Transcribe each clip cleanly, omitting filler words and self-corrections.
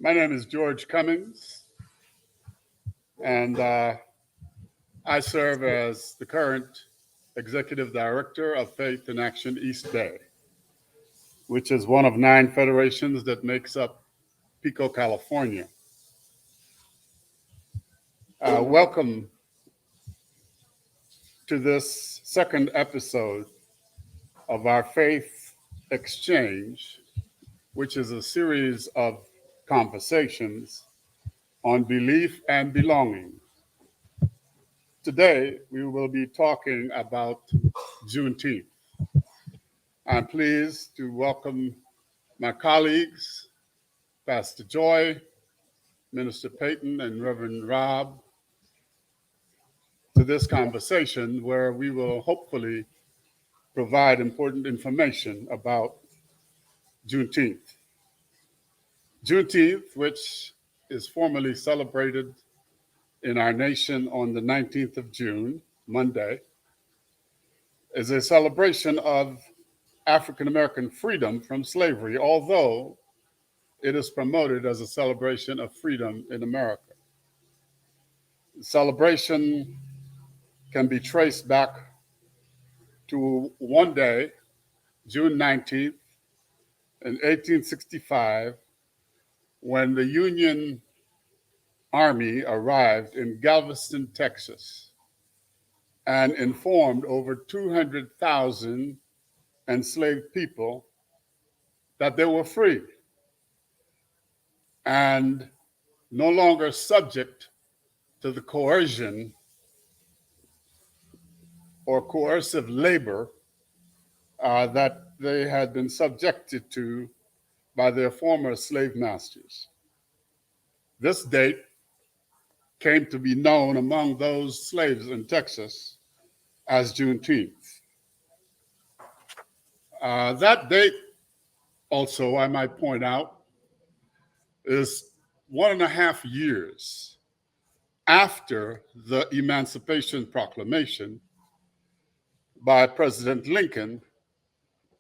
My name is George Cummings, and I serve as the current Executive Director of Faith in Action East Bay, which is one of 9 federations that makes up PICO California. Welcome to this second episode of our Faith Exchange, which is a series of conversations on belief and belonging. Today, we will be talking about Juneteenth. I'm pleased to welcome my colleagues, Pastor Joy, Minister Payton, and Rev Rob, to this conversation where we will hopefully provide important information about Juneteenth. Juneteenth, which is formally celebrated in our nation on the 19th of June, Monday, is a celebration of African American freedom from slavery, although it is promoted as a celebration of freedom in America. The celebration can be traced back to one day, June 19th, in 1865, when the Union Army arrived in Galveston, Texas, and informed over 200,000 enslaved people that they were free and no longer subject to the coercion or coercive labor that they had been subjected to by their former slave masters. This date came to be known among those slaves in Texas as Juneteenth. That date also, I might point out, is 1.5 years after the Emancipation Proclamation by President Lincoln,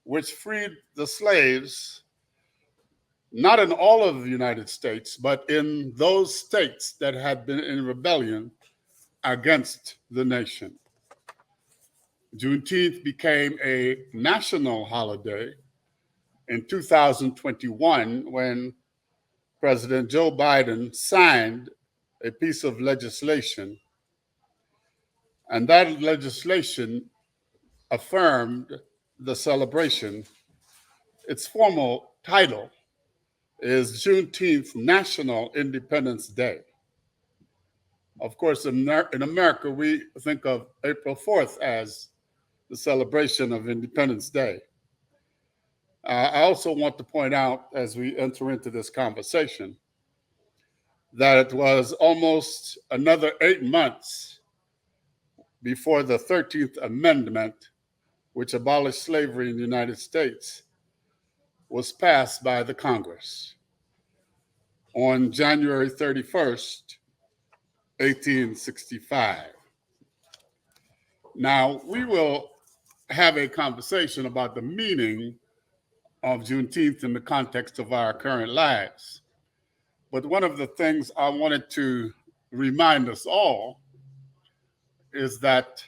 which freed the slaves, not in all of the United States, but in those states that had been in rebellion against the nation. Juneteenth became a national holiday in 2021 when President Joe Biden signed a piece of legislation, and that legislation affirmed the celebration. Its formal title is Juneteenth National Independence Day. Of course, in America, we think of April 4th as the celebration of Independence Day. I also want to point out, as we enter into this conversation, that it was almost another 8 months before the 13th Amendment, which abolished slavery in the United States, was passed by the Congress on January 31st, 1865. Now, we will have a conversation about the meaning of Juneteenth in the context of our current lives. But one of the things I wanted to remind us all is that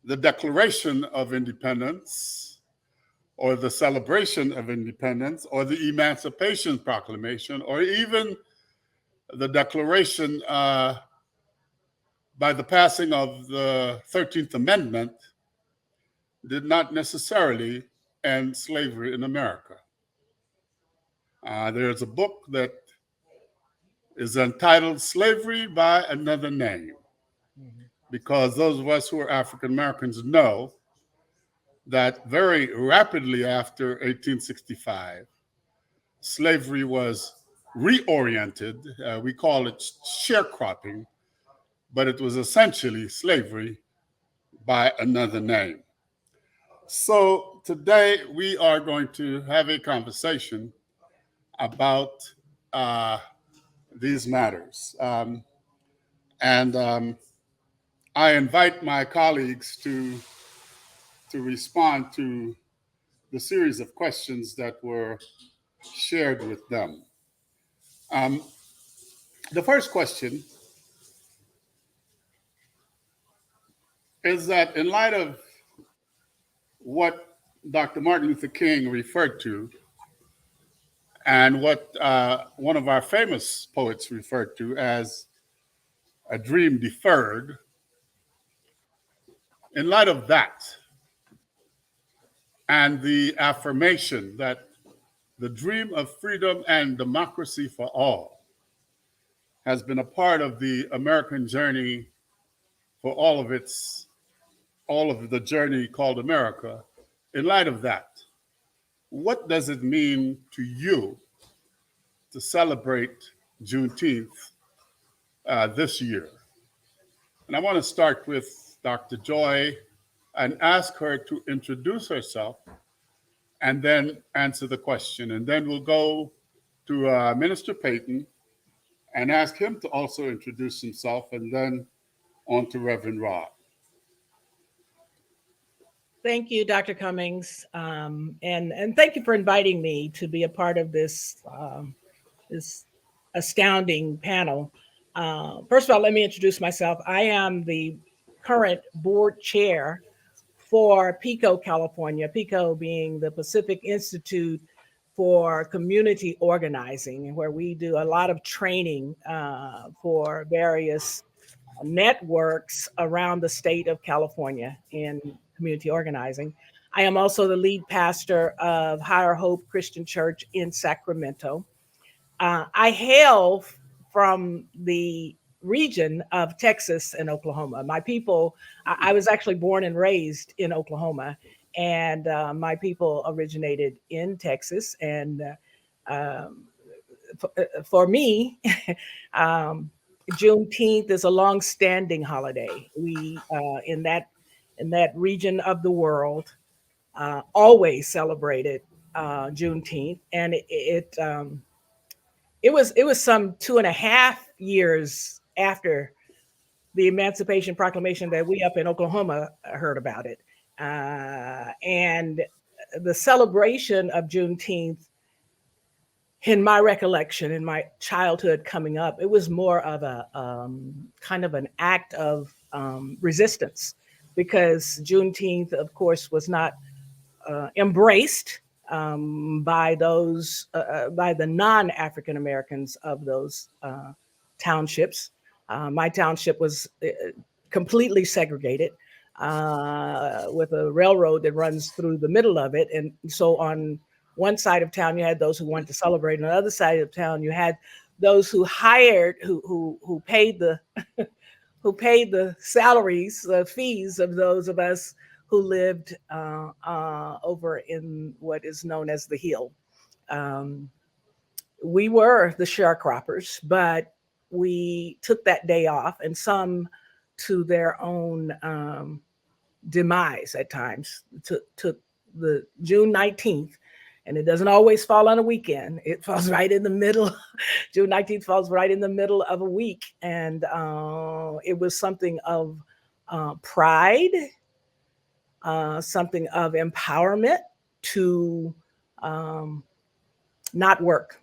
the Declaration of Independence, or the celebration of independence, or the Emancipation Proclamation, or even the declaration by the passing of the 13th Amendment did not necessarily end slavery in America. There's a book that is entitled Slavery by Another Name, because those of us who are African Americans know that very rapidly after 1865, slavery was reoriented. We call it sharecropping, but it was essentially slavery by another name. So today we are going to have a conversation about these matters. I invite my colleagues to respond to the series of questions that were shared with them. The first question is that in light of what Dr. Martin Luther King referred to and what one of our famous poets referred to as a dream deferred, in light of that and the affirmation that the dream of freedom and democracy for all has been a part of the American journey for all of the journey called America. In light of that, what does it mean to you to celebrate Juneteenth this year? And I want to start with Dr. Joy and ask her to introduce herself and then answer the question. And then we'll go to Minister Payton and ask him to also introduce himself, and then on to Reverend Rob. Thank you, Dr. Cummings, and thank you for inviting me to be a part of this this astounding panel. First of all, let me introduce myself. I am the current board chair for PICO California, PICO being the Pacific Institute for Community Organizing, where we do a lot of training for various networks around the state of California in community organizing. I am also the lead pastor of Higher Hope Christian Church in Sacramento. I hail from the region of Texas and Oklahoma. My people, I was actually born and raised in Oklahoma, and my people originated in Texas. And for me, Juneteenth is a long-standing holiday. We in that region of the world always celebrated Juneteenth, and it was some 2.5 years after the Emancipation Proclamation that we up in Oklahoma heard about it. And the celebration of Juneteenth, in my recollection, in my childhood coming up, it was more of a kind of an act of resistance, because Juneteenth, of course, was not embraced by the non-African Americans of those townships. My township was completely segregated with a railroad that runs through the middle of it. And so on one side of town, you had those who wanted to celebrate. On the other side of town, you had those who hired, who paid the who paid the salaries, the fees of those of us who lived over in what is known as the Hill. We were the sharecroppers, but we took that day off, and some to their own demise at times, took the June 19th, and it doesn't always fall on a weekend. It falls right in the middle. June 19th falls right in the middle of a week. And it was something of pride, something of empowerment to not work,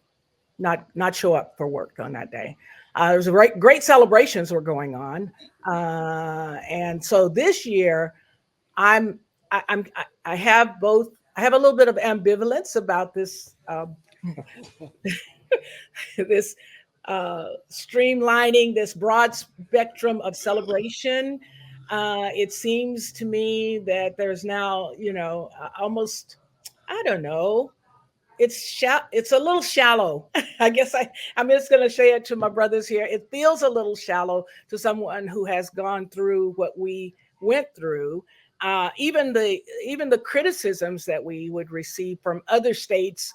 not show up for work on that day. There was great celebrations were going on. And so this year, I have both. I have a little bit of ambivalence about this this streamlining, this broad spectrum of celebration. It seems to me that there's now, almost, I don't know, it's a little shallow. I guess I'm just going to say it to my brothers here. It feels a little shallow to someone who has gone through what we went through. Even the criticisms that we would receive from other states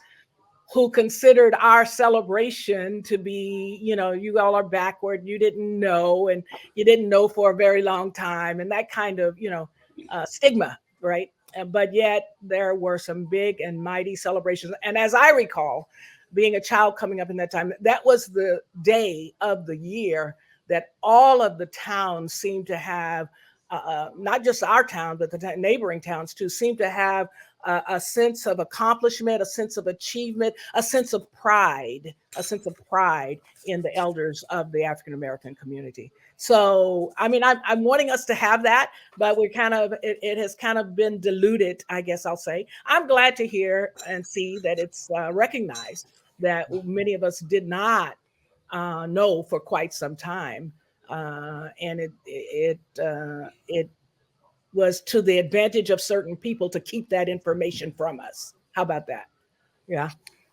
who considered our celebration to be, you all are backward, you didn't know, and you didn't know for a very long time, and that kind of, stigma, right? But yet there were some big and mighty celebrations. And as I recall, being a child coming up in that time, that was the day of the year that all of the towns seemed to have, not just our town, but the neighboring towns too, seemed to have a sense of accomplishment, a sense of achievement, a sense of pride in the elders of the African American community. So, I mean, I'm wanting us to have that, but we're kind of, it has kind of been diluted, I guess I'll say. I'm glad to hear and see that it's recognized that many of us did not know for quite some time. And it was to the advantage of certain people to keep that information from us. How about that? Yeah.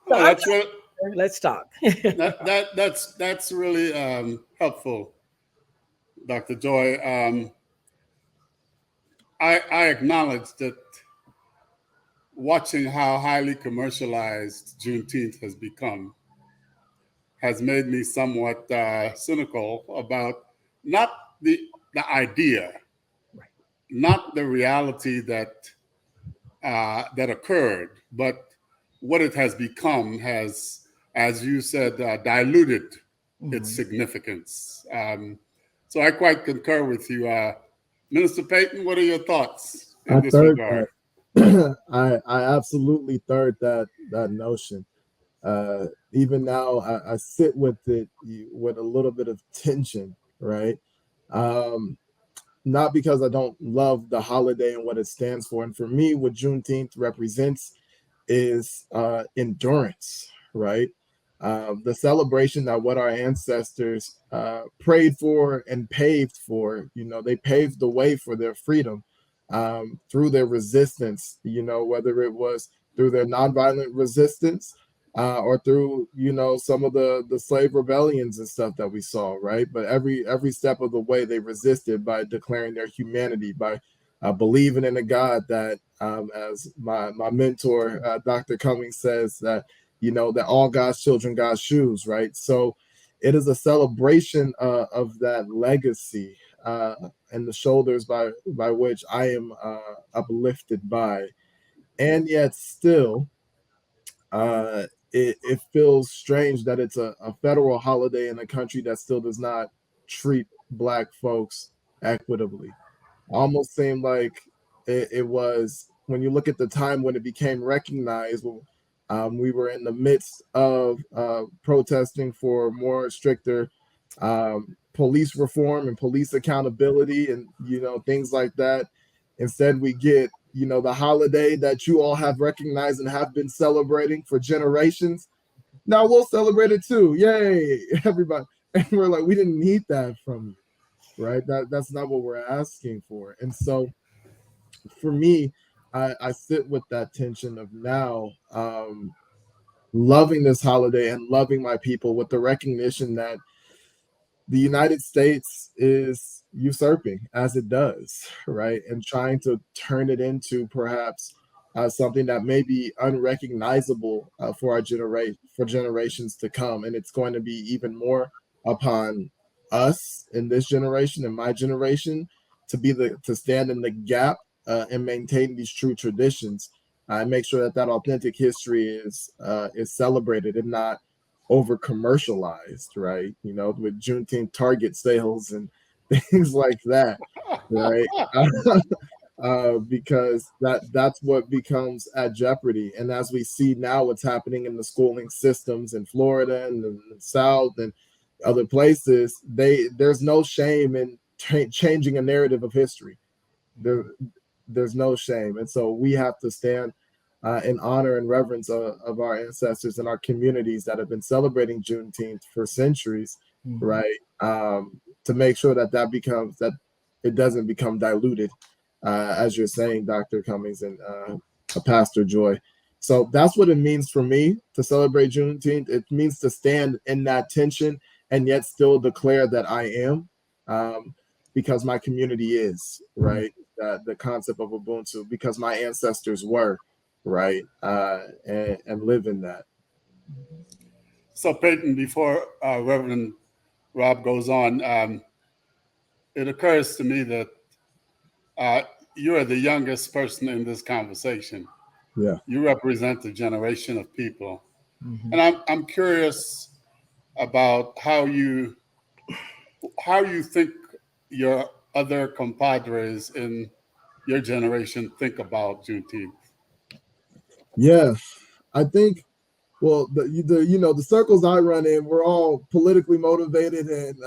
So Oh, that's what. let's talk. That's really helpful, Dr. Joy. I acknowledge that watching how highly commercialized Juneteenth has become has made me somewhat cynical about not the idea, Right. not the reality that that occurred, but what it has become has, as you said, diluted its significance. So I quite concur with you. Minister Payton, what are your thoughts I in this third regard? that. I absolutely third that notion. Even now, I sit with it with a little bit of tension, right? Um, Not because I don't love the holiday and what it stands for. And for me, what Juneteenth represents is endurance, right? The celebration that what our ancestors prayed for and paved for, they paved the way for their freedom through their resistance, whether it was through their nonviolent resistance or through, some of the slave rebellions and stuff that we saw, right? But every step of the way they resisted by declaring their humanity, by believing in a God that, as my mentor, Dr. Cummings says, that, that all God's children, God's shoes, right? So it is a celebration of that legacy and the shoulders by which I am uplifted by. And yet still, it feels strange that it's a federal holiday in a country that still does not treat Black folks equitably. Almost seemed like it was when you look at the time when it became recognized. We were in the midst of protesting for more stricter police reform and police accountability and things like that. Instead, we get the holiday that you all have recognized and have been celebrating for generations. Now we'll celebrate it too. Yay, everybody. And we're like, we didn't need that from you, right? That's not what we're asking for. And so for me, I sit with that tension of now loving this holiday and loving my people with the recognition that the United States is usurping as it does, right? And trying to turn it into perhaps something that may be unrecognizable for for generations to come. And it's going to be even more upon us in this generation and my generation to stand in the gap and maintain these true traditions and make sure that authentic history is celebrated and not over commercialized, right? With Juneteenth Target sales and things like that, right? Because that's what becomes at jeopardy. And as we see now, what's happening in the schooling systems in Florida and the South and other places, there's no shame in changing a narrative of history. There's no shame, and so we have to stand in honor and reverence of our ancestors and our communities that have been celebrating Juneteenth for centuries, right? To make sure that it doesn't become diluted, as you're saying, Dr. Cummings and Pastor Joy. So that's what it means for me to celebrate Juneteenth. It means to stand in that tension and yet still declare that I am, because my community is, right? The concept of Ubuntu, because my ancestors were, right? And live in that. So, Payton, before Reverend Rob goes on, it occurs to me that you are the youngest person in this conversation. Yeah. You represent a generation of people. Mm-hmm. And I'm curious about how you think your other compadres in your generation think about Juneteenth. Yeah, I think. Well, the circles I run in, we're all politically motivated and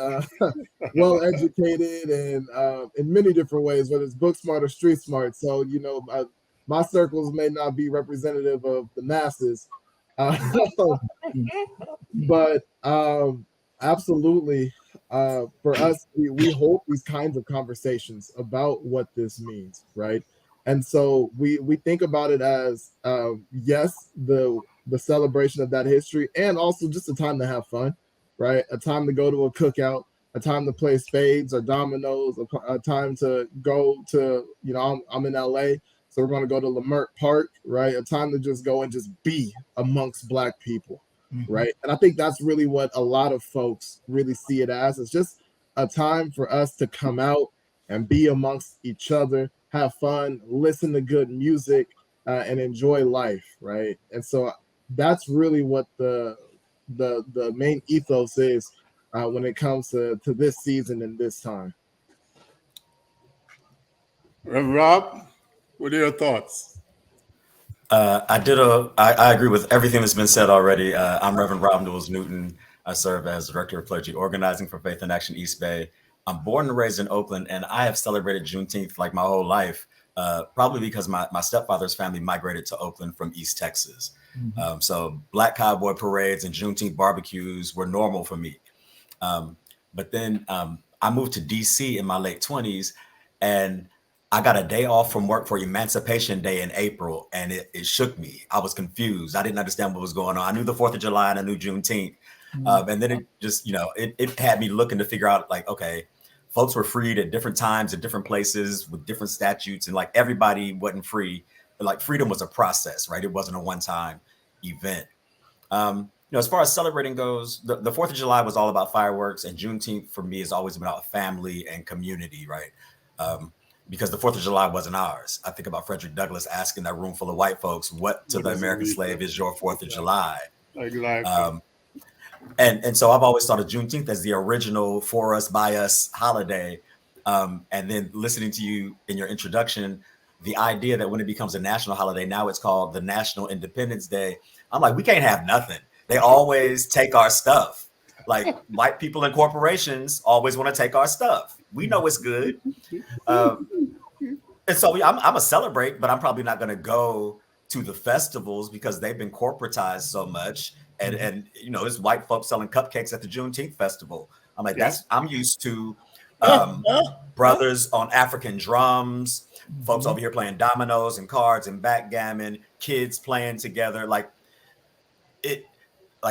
well educated, and in many different ways, whether it's book smart or street smart. So my circles may not be representative of the masses, uh, but absolutely, for us, we hold these kinds of conversations about what this means, right? And so we think about it as yes, the celebration of that history, and also just a time to have fun, right? A time to go to a cookout, a time to play spades or dominoes, a time to go to, I'm in LA, so we're going to go to Leimert Park, right? A time to just go and just be amongst Black people, right? And I think that's really what a lot of folks really see it as. It's just a time for us to come out and be amongst each other, have fun, listen to good music, and enjoy life, right? And so that's really what the main ethos is when it comes to this season and this time. Rev Rob, what are your thoughts? I agree with everything that's been said already. I'm Reverend Rob Newton. I serve as Director of Clergy Organizing for Faith in Action East Bay. I'm born and raised in Oakland, and I have celebrated Juneteenth like my whole life, probably because my stepfather's family migrated to Oakland from East Texas. So Black Cowboy parades and Juneteenth barbecues were normal for me. But then I moved to DC in my late 20s, and I got a day off from work for Emancipation Day in April, and it shook me. I was confused. I didn't understand what was going on. I knew the 4th of July and I knew Juneteenth. And then it just, it had me looking to figure out, like, okay, folks were freed at different times, at different places with different statutes, and like everybody wasn't free. But like freedom was a process, right? It wasn't a one-time event. As far as celebrating goes, the 4th of July was all about fireworks, and Juneteenth for me has always been about family and community, right? Because the 4th of July wasn't ours. I think about Frederick Douglass asking that room full of white folks, what to the American slave is your 4th of July? Exactly. And so I've always thought of Juneteenth as the original for us, by us holiday. And then listening to you in your introduction, the idea that when it becomes a national holiday, now it's called the National Independence Day. I'm like, we can't have nothing. They always take our stuff. Like white people and corporations always want to take our stuff. We know it's good. And so I'm a celebrate, but I'm probably not going to go to the festivals because they've been corporatized so much. And there's white folks selling cupcakes at the Juneteenth festival. I'm like, I'm used to brothers on African drums, folks over here playing dominoes and cards and backgammon, kids playing together. Like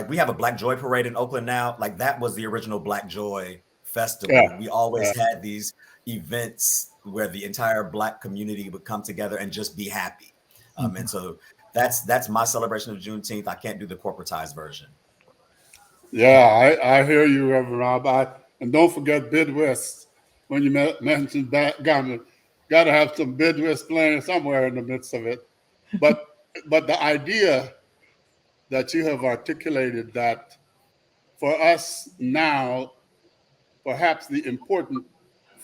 we have a Black Joy parade in Oakland now. Like that was the original Black Joy festival. Yeah. We always had these events where the entire Black community would come together and just be happy. And so that's my celebration of Juneteenth. I can't do the corporatized version. Yeah, I hear you, Reverend Rob. And don't forget Bidwest. When you mentioned backgammon, got to have some Bidwest playing somewhere in the midst of it. But the idea that you have articulated, that for us now, perhaps the important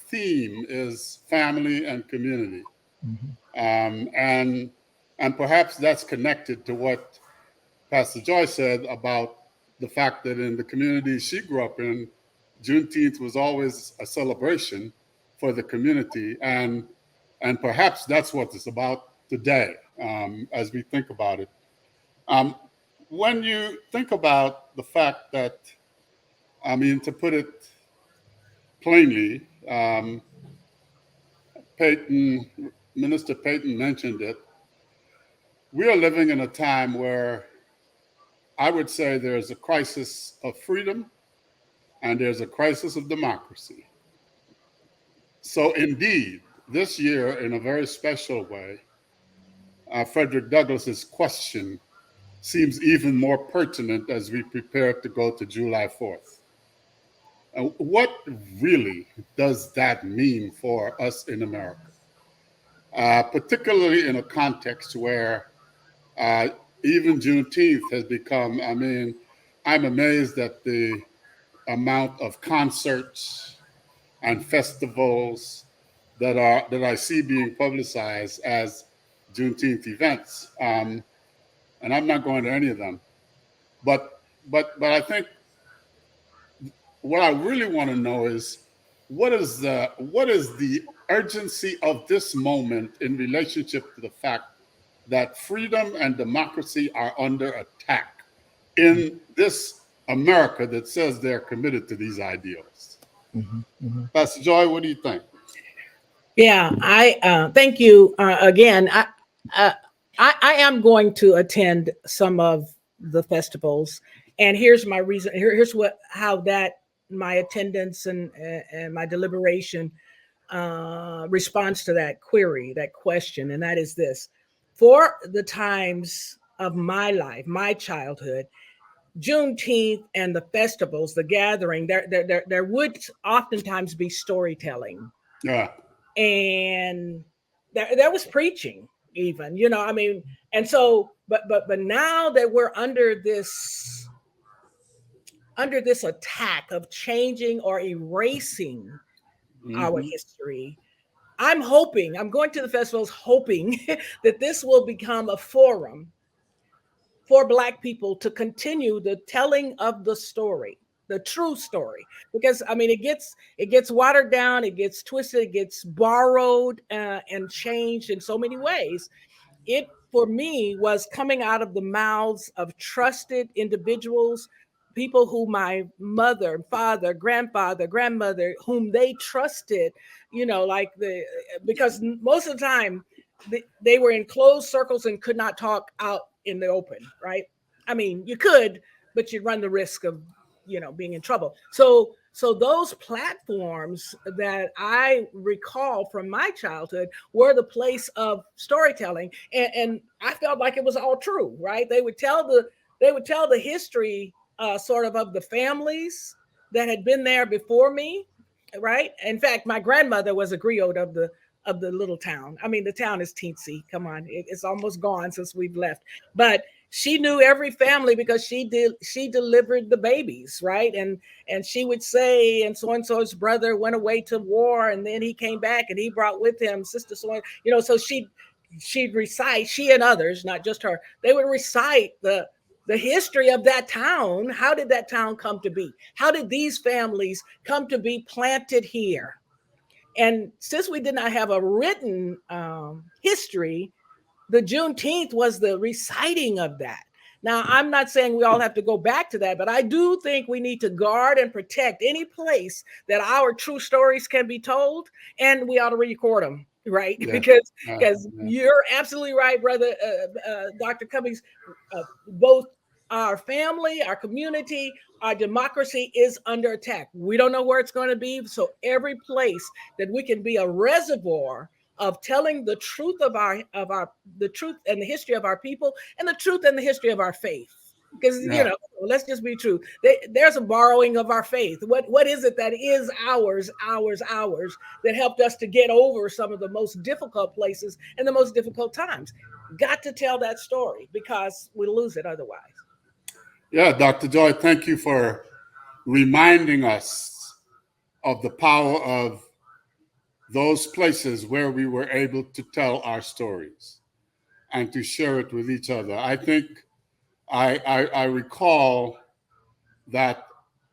theme is family and community. And perhaps that's connected to what Pastor Joy said about the fact that in the community she grew up in, Juneteenth was always a celebration for the community. And perhaps that's what it's about today, as we think about it. When you think about the fact that, to put it plainly, Minister Payton mentioned it, we are living in a time where I would say there's a crisis of freedom and there's a crisis of democracy. So indeed, this year, in a very special way, Frederick Douglass's question seems even more pertinent as we prepare to go to July 4th. What really does that mean for us in America? Particularly in a context where even Juneteenth has become, I'm amazed at the amount of concerts and festivals that I see being publicized as Juneteenth events. and I'm not going to any of them. But I think what I really want to know is what is the urgency of this moment in relationship to the fact that freedom and democracy are under attack in this America that says they're committed to these ideals. Pastor Joy, what do you think? Yeah, I thank you again. I am going to attend some of the festivals, and here's my reason. Here's how that my attendance and my deliberation responds to that query, that question, and that is this: for the times of my life, my childhood, Juneteenth and the festivals, the gathering, there would oftentimes be storytelling. Yeah. And there was preaching even, you know, I mean, and so, but now that we're under this attack of changing or erasing our history, I'm going to the festivals hoping that this will become a forum for Black people to continue the telling of the story, the true story, because I mean it gets watered down, it gets twisted, it gets borrowed and changed in so many ways. It for me was coming out of the mouths of trusted individuals, people who my mother, father, grandfather, grandmother, whom they trusted, you know, because most of the time they were in closed circles and could not talk out in the open, right? I mean, you could, but you'd run the risk of, you know, being in trouble. So those platforms that I recall from my childhood were the place of storytelling, and I felt like it was all true, right? They would tell the history sort of the families that had been there before me, right? In fact, my grandmother was a griot of the little town. I mean, the town is teensy. Come on, it's almost gone since we've left. But she knew every family because she delivered the babies, right? And she would say, and so's brother went away to war, and then he came back and he brought with him sister so, you know. So she'd recite, she and others, not just her. They would recite the history of that town. How did that town come to be? How did these families come to be planted here? And since we did not have a written history, the Juneteenth was the reciting of that. Now, I'm not saying we all have to go back to that, but I do think we need to guard and protect any place that our true stories can be told, and we ought to record them, right? Yeah. Because you're absolutely right, brother, Dr. Cummings. Both our family, our community, our democracy is under attack. We don't know where it's going to be. So every place that we can be a reservoir of telling the truth of the truth and the history of our people, and the truth and the history of our faith. Because you know, let's just be true. There's a borrowing of our faith. What is it that is ours that helped us to get over some of the most difficult places and the most difficult times? Got to tell that story because we'll lose it otherwise. Yeah, Dr. Joy, thank you for reminding us of the power of those places where we were able to tell our stories and to share it with each other. I think I recall that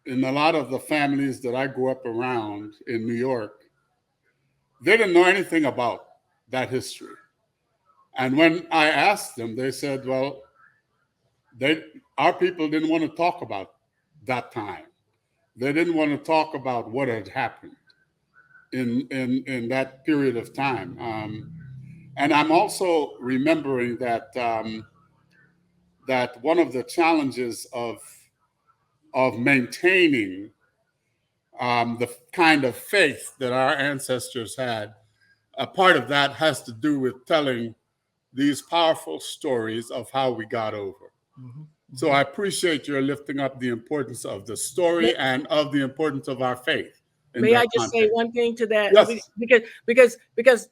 in a lot of the families that I grew up around in New York, they didn't know anything about that history. And when I asked them, they said, well, our people didn't want to talk about that time. They didn't want to talk about what had happened in that period of time. And I'm also remembering that that one of the challenges of maintaining the kind of faith that our ancestors had, a part of that has to do with telling these powerful stories of how we got over. Mm-hmm. So I appreciate your lifting up the importance of the story and of the importance of our faith. May I just say one thing to that? Yes. Because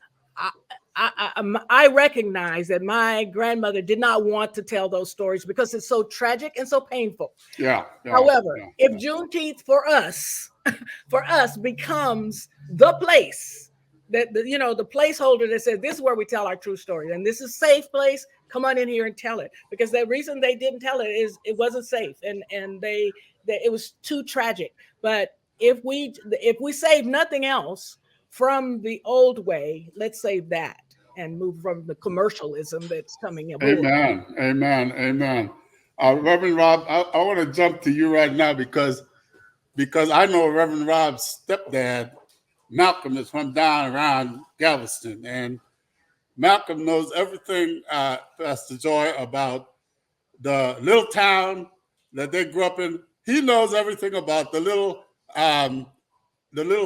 I recognize that my grandmother did not want to tell those stories because it's so tragic and so painful. However, if Juneteenth for us becomes the place that the placeholder that says this is where we tell our true story, and this is a safe place, come on in here and tell it, because the reason they didn't tell it is it wasn't safe, and it was too tragic. But if we save nothing else from the old way, let's save that and move from the commercialism that's coming aboard. Amen. Amen. Amen. Reverend Rob, I want to jump to you right now because I know Reverend Rob's stepdad, Malcolm, is from down around Galveston, and Malcolm knows everything, Pastor Joy, about the little town that they grew up in. He knows everything about the little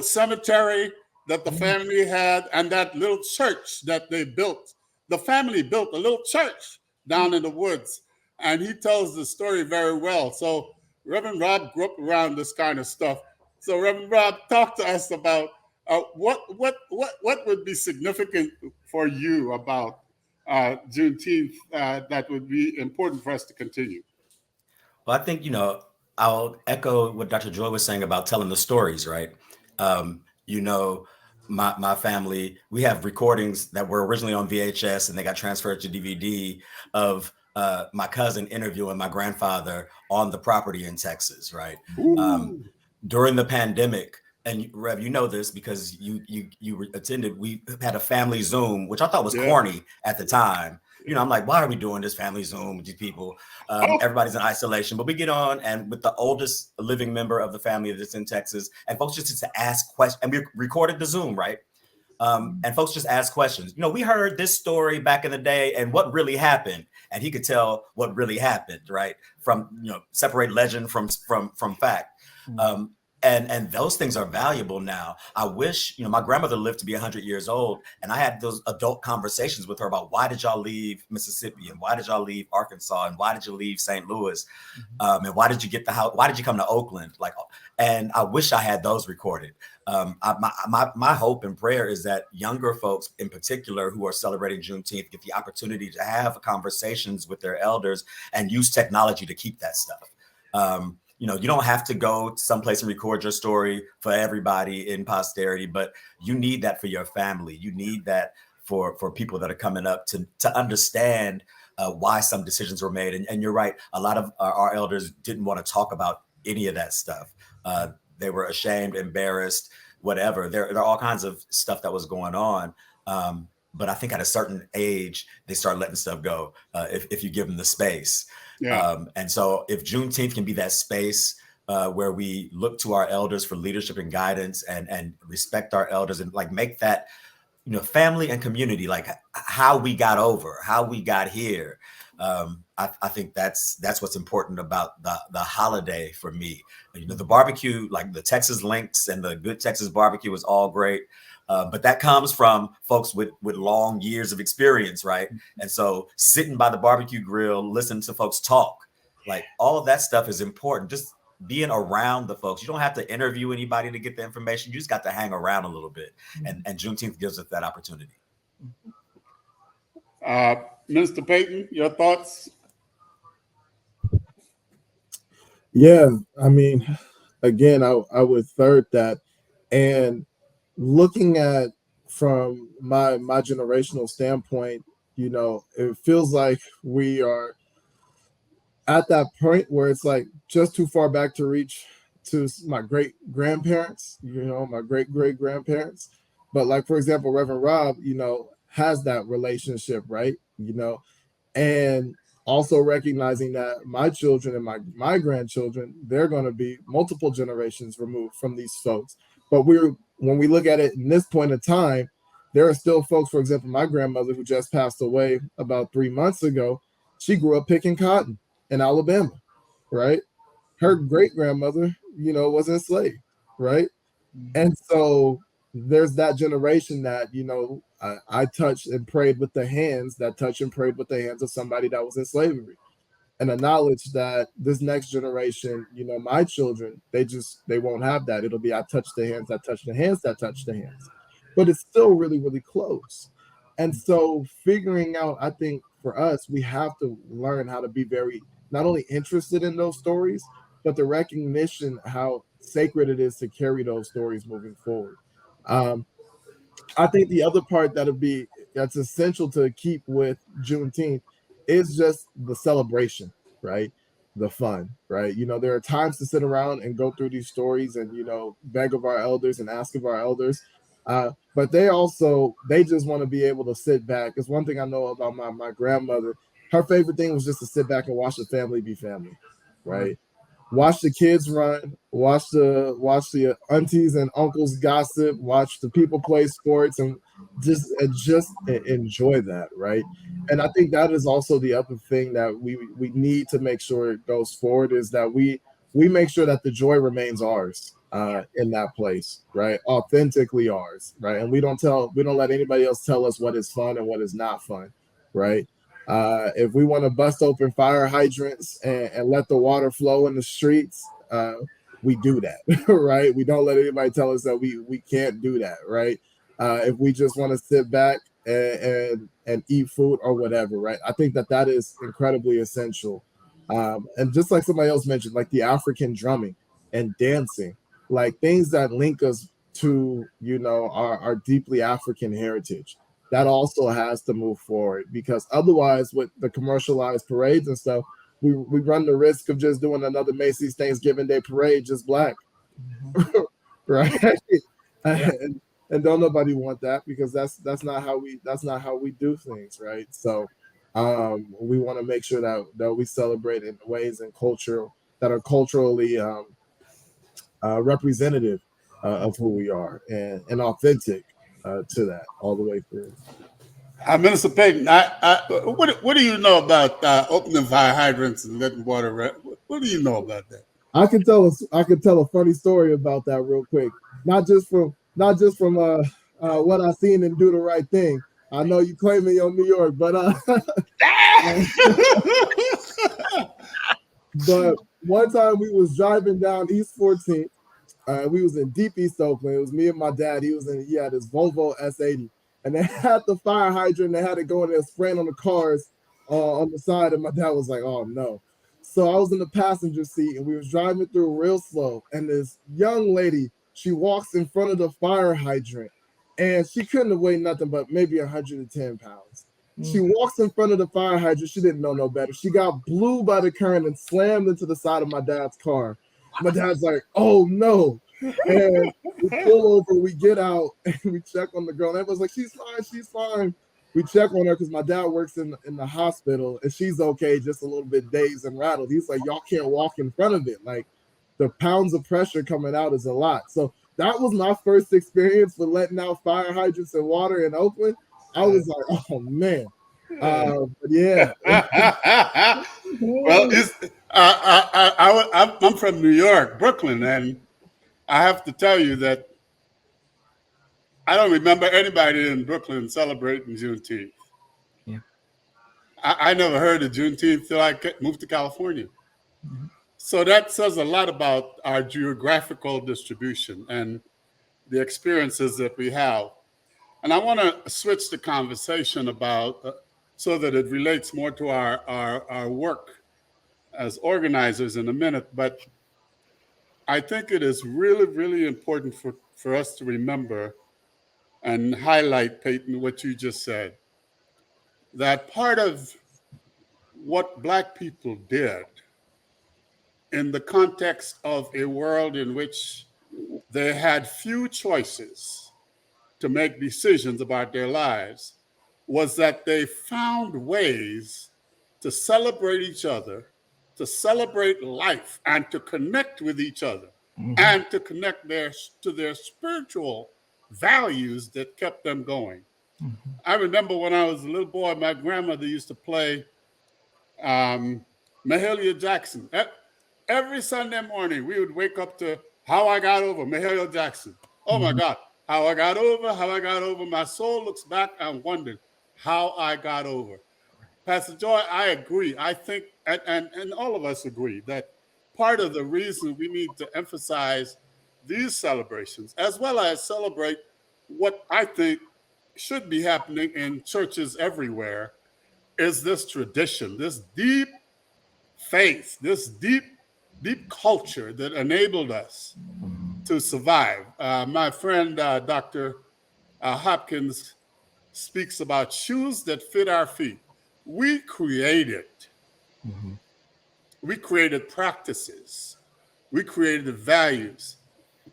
cemetery that the family had and that little church that they built. The family built a little church down in the woods, and he tells the story very well. So Reverend Rob grew up around this kind of stuff. So Reverend Rob, talk to us about what would be significant for you about Juneteenth that would be important for us to continue. Well, I think, I'll echo what Dr. Joy was saying about telling the stories, right? My family, we have recordings that were originally on VHS and they got transferred to DVD of my cousin interviewing my grandfather on the property in Texas, right? During the pandemic, and Rev, you know this because you attended, we had a family Zoom, which I thought was corny at the time. I'm like, why are we doing this family Zoom with these people? Everybody's in isolation, but we get on, and with the oldest living member of the family that's in Texas, and folks just to ask questions, and we recorded the Zoom, right? And folks just ask questions. We heard this story back in the day, and what really happened, and he could tell what really happened, right? From separate legend from fact. And those things are valuable now. I wish, my grandmother lived to be 100 years old, and I had those adult conversations with her about why did y'all leave Mississippi, and why did y'all leave Arkansas, and why did you leave St. Louis, and why did you get the house? Why did you come to Oakland? And I wish I had those recorded. My hope and prayer is that younger folks, in particular, who are celebrating Juneteenth, get the opportunity to have conversations with their elders and use technology to keep that stuff. You don't have to go someplace and record your story for everybody in posterity, but you need that for your family. You need that for people that are coming up to understand why some decisions were made. And you're right. A lot of our elders didn't want to talk about any of that stuff. They were ashamed, embarrassed, whatever. There are all kinds of stuff that was going on. But I think at a certain age, they start letting stuff go if you give them the space. Yeah. And so if Juneteenth can be that space where we look to our elders for leadership and guidance and respect our elders and make that, family and community, how we got over, how we got here. I think that's what's important about the holiday for me. The barbecue, the Texas Links and the Good Texas Barbecue is all great. But that comes from folks with long years of experience, right? And so sitting by the barbecue grill, listening to folks talk, all of that stuff is important. Just being around the folks. You don't have to interview anybody to get the information. You just got to hang around a little bit. And Juneteenth gives us that opportunity. Mr. Payton, your thoughts? Yeah, I mean, again, I would third that. And looking at from my generational standpoint, it feels like we are at that point where it's just too far back to reach to my great grandparents, my great great grandparents. But for example, Reverend Rob, has that relationship, right? And also recognizing that my children and my grandchildren, they're going to be multiple generations removed from these folks. But when we look at it in this point in time, there are still folks, for example, my grandmother who just passed away about 3 months ago, she grew up picking cotton in Alabama, right? Her great grandmother, was enslaved, right? And so there's that generation that, I touched and prayed with the hands that touched and prayed with the hands of somebody that was in slavery. And the knowledge that this next generation, my children, they won't have that. It'll be I touch the hands that touch the hands that touch the hands. But it's still really, really close. And so figuring out, I think for us, we have to learn how to be very not only interested in those stories, but the recognition how sacred it is to carry those stories moving forward. I think the other part that's essential to keep with Juneteenth is just the celebration, right? The fun, right? There are times to sit around and go through these stories and, beg of our elders and ask of our elders. But they just want to be able to sit back. It's one thing I know about my grandmother. Her favorite thing was just to sit back and watch the family be family, right? Watch the kids run, watch the aunties and uncles gossip, watch the people play sports, and just enjoy that, right? And I think that is also the other thing that we need to make sure it goes forward, is that we make sure that the joy remains ours in that place, right? Authentically ours, right? And we don't let anybody else tell us what is fun and what is not fun, right? If we want to bust open fire hydrants and let the water flow in the streets, we do that, right? We don't let anybody tell us that we can't do that, right? If we just want to sit back and eat food or whatever, right? I think that is incredibly essential. And just like somebody else mentioned, like the African drumming and dancing, like things that link us to, our deeply African heritage, that also has to move forward, because otherwise with the commercialized parades and stuff, we run the risk of just doing another Macy's Thanksgiving Day parade, just black. Right? And don't nobody want that, because that's not how we do things, right? So we want to make sure that we celebrate in ways and culture that are culturally representative of who we are, and authentic to that all the way through. Minister Payton, what do you know about opening fire hydrants and letting water run? What do you know about that? I can tell a funny story about that real quick. Not just from what I seen and do the right thing. I know you claiming you're New York, but but one time we was driving down East 14th. We was in deep East Oakland. It was me and my dad. He had his Volvo S80, and they had the fire hydrant. They had it going there spraying on the cars on the side, and my dad was like, "Oh no." So I was in the passenger seat, and we was driving through real slow, and this young lady, she walks in front of the fire hydrant, and she couldn't have weighed nothing but maybe 110 pounds. She walks in front of the fire hydrant. She didn't know no better. She got blew by the current and slammed into the side of my dad's car. My dad's like, "Oh no." And we pull over, we get out, and we check on the girl. And everyone's like, she's fine. We check on her because my dad works in the hospital, and she's okay, just a little bit dazed and rattled. He's like, "Y'all can't walk in front of it. Like, the pounds of pressure coming out is a lot." So that was my first experience with letting out fire hydrants and water in Oakland. I was like, "Oh man." Yeah. Well, I'm from New York, Brooklyn, and I have to tell you that I don't remember anybody in Brooklyn celebrating Juneteenth. Yeah. I never heard of Juneteenth till I moved to California. Mm-hmm. So that says a lot about our geographical distribution and the experiences that we have. And I want to switch the conversation about so that it relates more to our work as organizers in a minute. But I think it is really, really important for us to remember and highlight, Payton, what you just said, that part of what Black people did in the context of a world in which they had few choices to make decisions about their lives was that they found ways to celebrate each other, to celebrate life, and to connect with each other, and to connect to their spiritual values that kept them going. I remember when I was a little boy, my grandmother used to play Mahalia Jackson. Every Sunday morning, we would wake up to How I Got Over, Mahalia Jackson. Oh my God, how I got over. My soul looks back and wondered how I got over. Pastor Joy, I agree. I think, and all of us agree, that part of the reason we need to emphasize these celebrations, as well as celebrate what I think should be happening in churches everywhere, is this tradition, this deep faith, this deep culture that enabled us to survive. My friend, Dr. Hopkins, speaks about shoes that fit our feet. we created. Mm-hmm. We created practices. We created values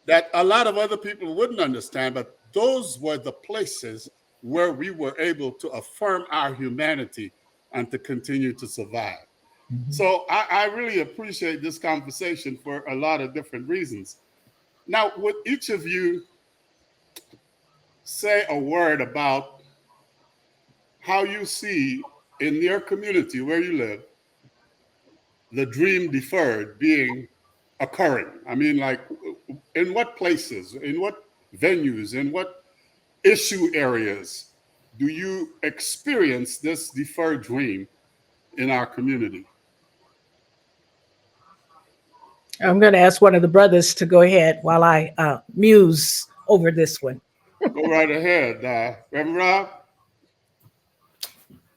that a lot of other people wouldn't understand, but those were the places where we were able to affirm our humanity and to continue to survive. Mm-hmm. So I really appreciate this conversation for a lot of different reasons. Now, would each of you say a word about how you see in your community where you live the dream deferred being occurring? I mean, like, in what places, in what venues, in what issue areas do you experience this deferred dream in our community? I'm going to ask one of the brothers to go ahead while I muse over this one. Go right ahead, Rev Rob.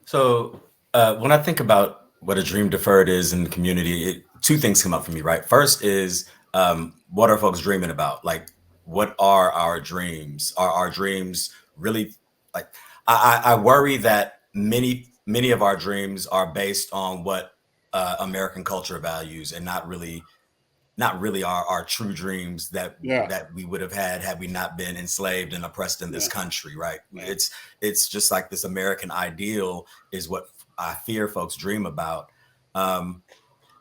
So when I think about what a dream deferred is in the community, two things come up for me, right? First is what are folks dreaming about? Like, what are our dreams? Are our dreams really like? I worry that many of our dreams are based on what American culture values, and not really our true dreams that we would have had we not been enslaved and oppressed in this country, right? Yeah. It's just like this American ideal is what I fear folks dream about.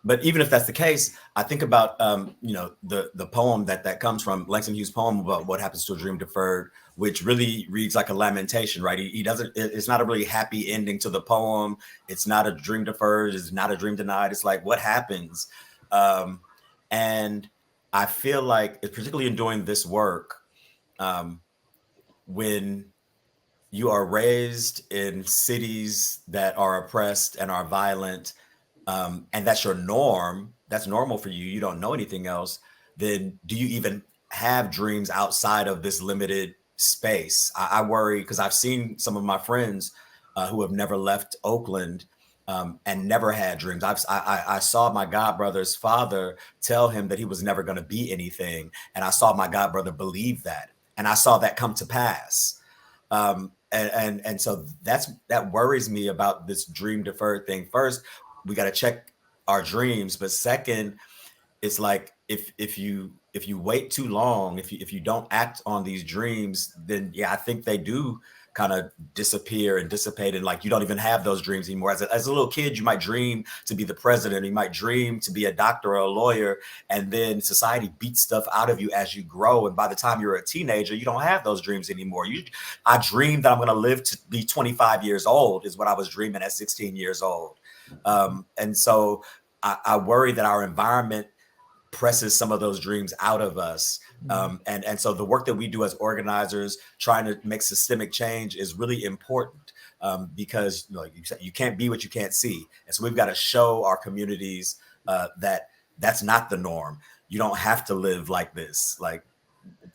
But even if that's the case, I think about the poem that comes from Langston Hughes' poem about what happens to a dream deferred, which really reads like a lamentation, right? He doesn't. It's not a really happy ending to the poem. It's not a dream deferred. It's not a dream denied. It's like, what happens? And I feel like, particularly in doing this work, when you are raised in cities that are oppressed and are violent, and that's your norm, that's normal for you, you don't know anything else, then do you even have dreams outside of this limited space? I worry because I've seen some of my friends who have never left Oakland and never had dreams. I saw my godbrother's father tell him that he was never going to be anything. And I saw my godbrother believe that. And I saw that come to pass. And so that worries me about this dream deferred thing. First, we got to check our dreams. But second, it's like if you wait too long, if you don't act on these dreams, then I think they do kind of disappear and dissipate, and like you don't even have those dreams anymore. As a little kid, you might dream to be the president, you might dream to be a doctor or a lawyer, and then society beats stuff out of you as you grow, and by the time you're a teenager, you don't have those dreams anymore. I dreamed that I'm going to live to be 25 years old is what I was dreaming at 16 years old. And so I worry that our environment presses some of those dreams out of us. And so the work that we do as organizers, trying to make systemic change, is really important because you can't be what you can't see. And so we've got to show our communities that that's not the norm. You don't have to live like this. Like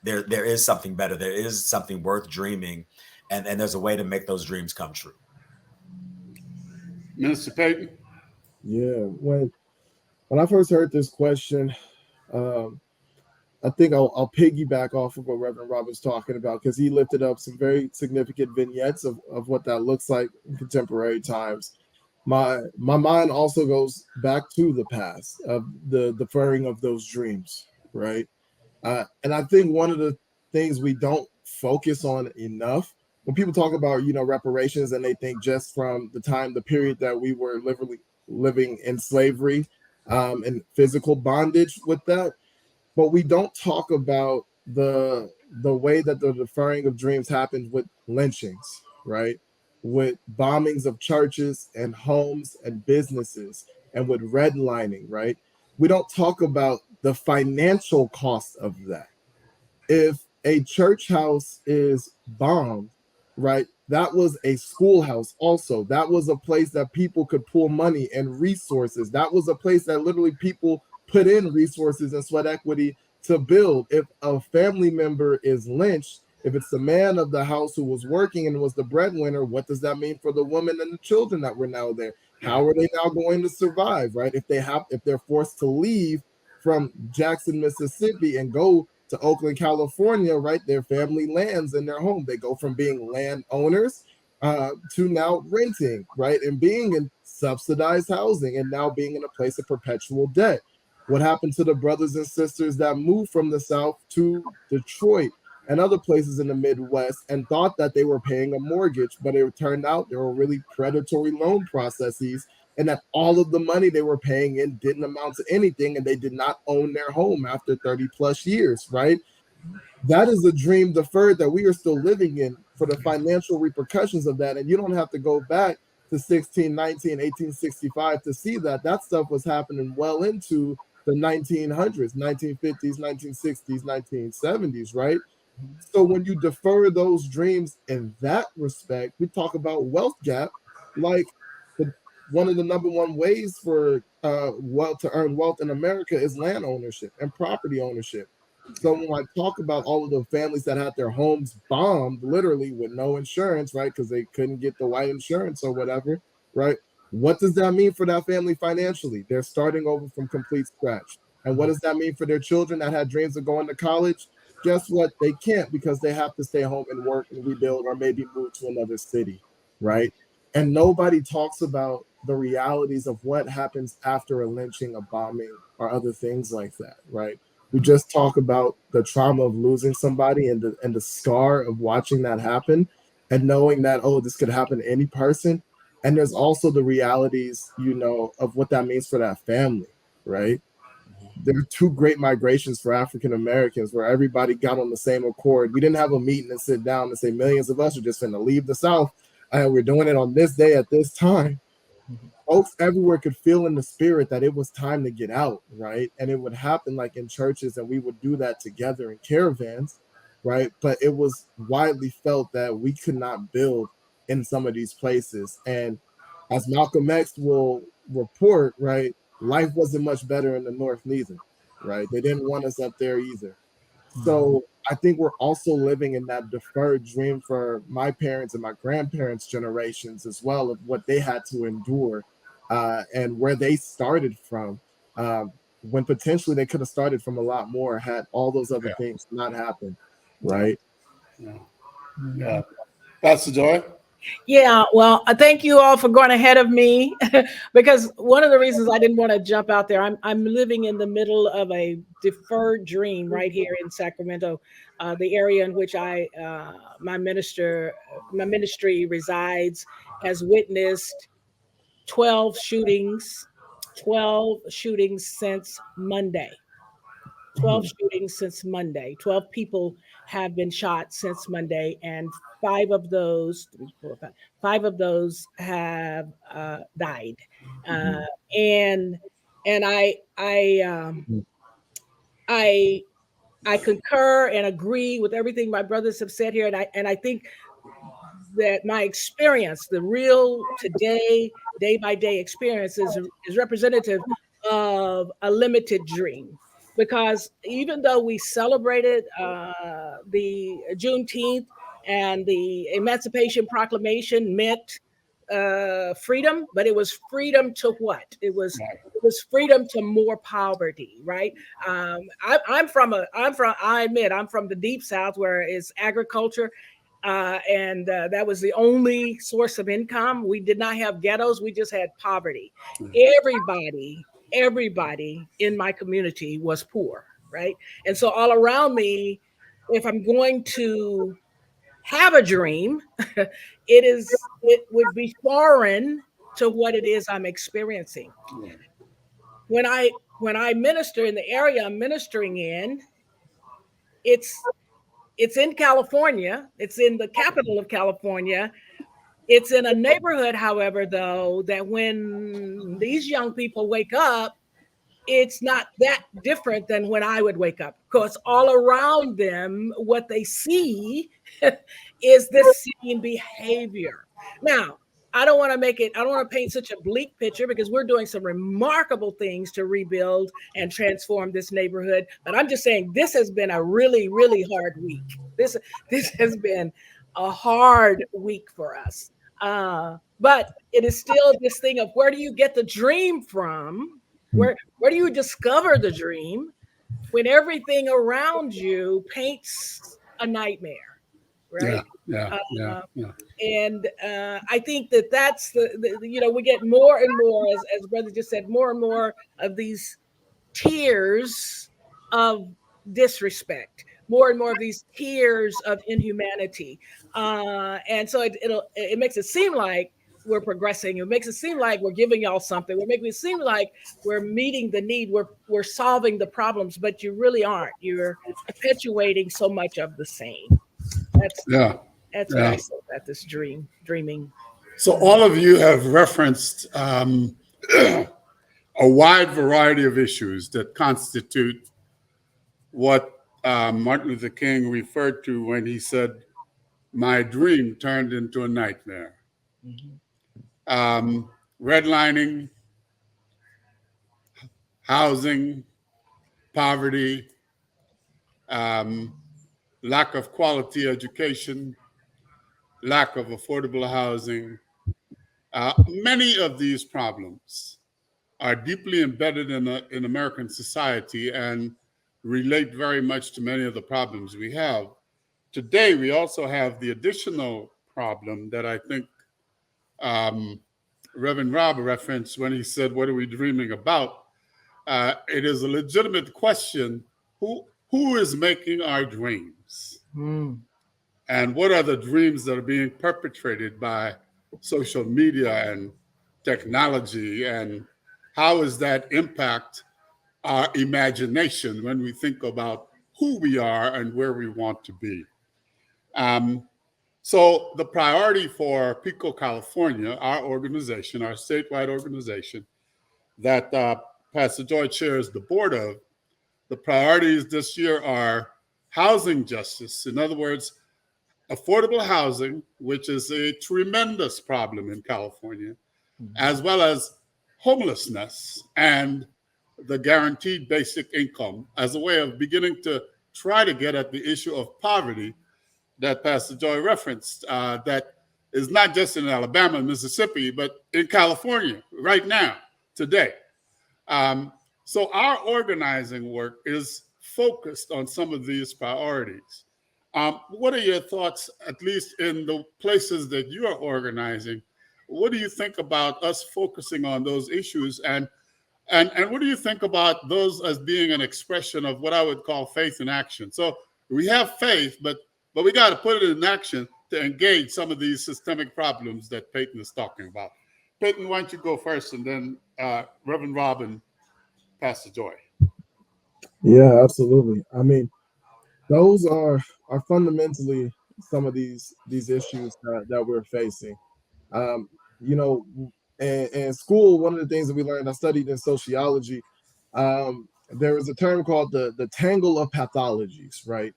there is something better. There is something worth dreaming. And there's a way to make those dreams come true. Minister Payton? Yeah, when I first heard this question, I think I'll piggyback off of what Reverend Rob was talking about, because he lifted up some very significant vignettes of what that looks like in contemporary times. My mind also goes back to the past of the deferring of those dreams, right? And I think one of the things we don't focus on enough when people talk about reparations, and they think just from the period that we were literally living in slavery and physical bondage with that, but we don't talk about the way that the deferring of dreams happened with lynchings, right? With bombings of churches and homes and businesses, and with redlining, right? We don't talk about the financial cost of that. If a church house is bombed, right, that was a schoolhouse also. That was a place that people could pull money and resources. That was a place that literally people put in resources and sweat equity to build. If a family member is lynched, if it's the man of the house who was working and was the breadwinner, what does that mean for the woman and the children that were now there? How are they now going to survive, right? If they're forced to leave from Jackson, Mississippi and go to Oakland, California, right? Their family lands in their home. They go from being landowners to now renting, right? And being in subsidized housing and now being in a place of perpetual debt. What happened to the brothers and sisters that moved from the South to Detroit and other places in the Midwest and thought that they were paying a mortgage, but it turned out there were really predatory loan processes and that all of the money they were paying in didn't amount to anything and they did not own their home after 30 plus years, right? That is a dream deferred that we are still living in for the financial repercussions of that. And you don't have to go back to 1619, 1865 to see that that stuff was happening well into the 1900s, 1950s, 1960s, 1970s, right? So when you defer those dreams in that respect, we talk about wealth gap, like the, one of the number one ways for wealth to earn wealth in America is land ownership and property ownership. So when I talk about all of the families that had their homes bombed, literally with no insurance, right, because they couldn't get the white insurance or whatever, right? What does that mean for that family financially? They're starting over from complete scratch. And what does that mean for their children that had dreams of going to college? Guess what? They can't because they have to stay home and work and rebuild or maybe move to another city, right? And nobody talks about the realities of what happens after a lynching, a bombing, or other things like that, right? We just talk about the trauma of losing somebody and the scar of watching that happen and knowing that, oh, this could happen to any person. And there's also the realities, of what that means for that family, right? There are two great migrations for African Americans where everybody got on the same accord. We didn't have a meeting and sit down and say millions of us are just going to leave the South and we're doing it on this day at this time. Folks everywhere could feel in the spirit that it was time to get out, right? And it would happen like in churches, and we would do that together in caravans, right? But it was widely felt that we could not build in some of these places. And as Malcolm X will report, right, life wasn't much better in the North neither, right? They didn't want us up there either. So I think we're also living in that deferred dream for my parents and my grandparents' generations as well of what they had to endure and where they started from when potentially they could have started from a lot more had all those other things not happened, right? Yeah. Pastor Joy? Yeah, well, I thank you all for going ahead of me because one of the reasons I didn't want to jump out there, I'm living in the middle of a deferred dream right here in Sacramento, the area in which my ministry resides, has witnessed 12 shootings, 12 shootings since Monday. 12 shootings since Monday. 12 people have been shot since Monday, and five of those have died. And I concur and agree with everything my brothers have said here, and I think that my experience, the real today, day by day experience, is representative of a limited dream. Because even though we celebrated the Juneteenth and the Emancipation Proclamation meant freedom, but it was freedom to what? It was freedom to more poverty, right? I admit I'm from the deep South where it's agriculture. And that was the only source of income. We did not have ghettos. We just had poverty. Everybody in my community was poor, right? And so all around me, if I'm going to have a dream, it would be foreign to what it is I'm experiencing. When I minister in the area I'm ministering in, it's in California. It's in the capital of California. It's in a neighborhood, however, though, that when these young people wake up, it's not that different than when I would wake up. Because all around them, what they see is this same behavior. Now, I don't want to paint such a bleak picture because we're doing some remarkable things to rebuild and transform this neighborhood. But I'm just saying this has been a really, really hard week. This has been a hard week for us. But it is still this thing of where do you get the dream from? Where do you discover the dream when everything around you paints a nightmare? right? Yeah. And I think that that's we get more and more, as brother just said, more and more of these tiers of disrespect, more and more of these tiers of inhumanity, and so it makes it seem like we're progressing. It makes it seem like we're giving y'all something. We're making it seem like we're meeting the need. We're solving the problems, but you really aren't. You're perpetuating so much of the same. That's what I say about this dreaming. So all of you have referenced a wide variety of issues that constitute what Martin Luther King referred to when he said, "My dream turned into a nightmare." Redlining, housing, poverty, lack of quality education, lack of affordable housing. Many of these problems are deeply embedded in American society and relate very much to many of the problems we have. Today, we also have the additional problem that I think Reverend Rob referenced when he said, "What are we dreaming about?" It is a legitimate question. Who is making our dreams? And what are the dreams that are being perpetrated by social media and technology? And how does that impact our imagination when we think about who we are and where we want to be? So the priority for PICO California, our organization, our statewide organization that Pastor Joy chairs the board of, the priorities this year are housing justice. In other words, affordable housing, which is a tremendous problem in California, as well as homelessness and the guaranteed basic income as a way of beginning to try to get at the issue of poverty that Pastor Joy referenced, that is not just in Alabama and Mississippi, but in California right now, today. So our organizing work is focused on some of these priorities. What are your thoughts, at least in the places that you are organizing? What do you think about us focusing on those issues? And what do you think about those as being an expression of what I would call faith in action? So we have faith, but we got to put it in action to engage some of these systemic problems that Payton is talking about. Payton, why don't you go first, and then Reverend Rob and Pastor Joy. Yeah, absolutely. I mean, those are fundamentally some of these issues that we're facing. Um, you know, in school, one of the things that we learned, I studied in sociology. There was a term called the tangle of pathologies, right?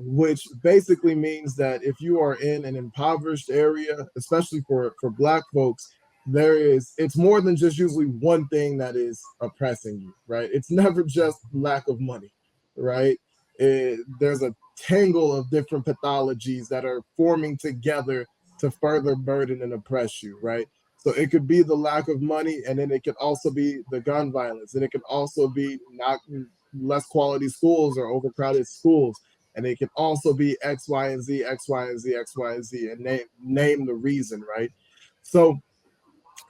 Which basically means that if you are in an impoverished area, especially for Black folks, it's more than just usually one thing that is oppressing you, right? It's never just lack of money, right? There's a tangle of different pathologies that are forming together to further burden and oppress you, right? So it could be the lack of money, and then it could also be the gun violence, and it could also be not less quality schools or overcrowded schools, and it can also be X, Y, and Z, X, Y, and Z, X, Y, and Z, and name the reason, right? So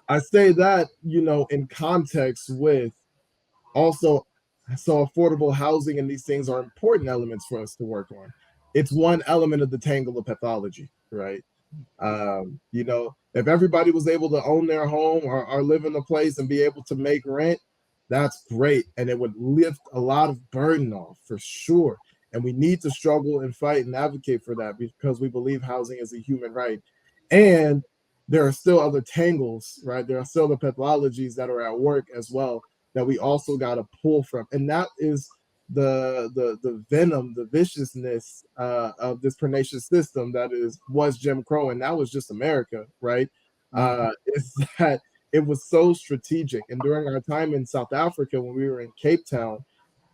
I say that, in context with also, so affordable housing and these things are important elements for us to work on. It's one element of the tangle of pathology, right? If everybody was able to own their home or live in a place and be able to make rent, that's great. And it would lift a lot of burden off for sure. And we need to struggle and fight and advocate for that because we believe housing is a human right. And there are still other tangles, right? There are still the pathologies that are at work as well that we also got to pull from. And that is the venom, the viciousness of this pernicious system that was Jim Crow, and that was just America, right? Is that it was so strategic. And during our time in South Africa, when we were in Cape Town,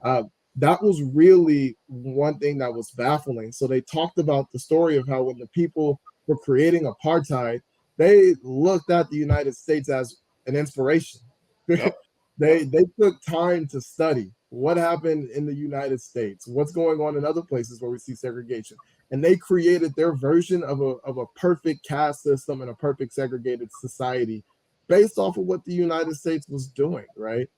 that was really one thing that was baffling. So they talked about the story of how when the people were creating apartheid, they looked at the United States as an inspiration. Yep. They took time to study what happened in the United States, what's going on in other places where we see segregation. And they created their version of a perfect caste system and a perfect segregated society based off of what the United States was doing, right?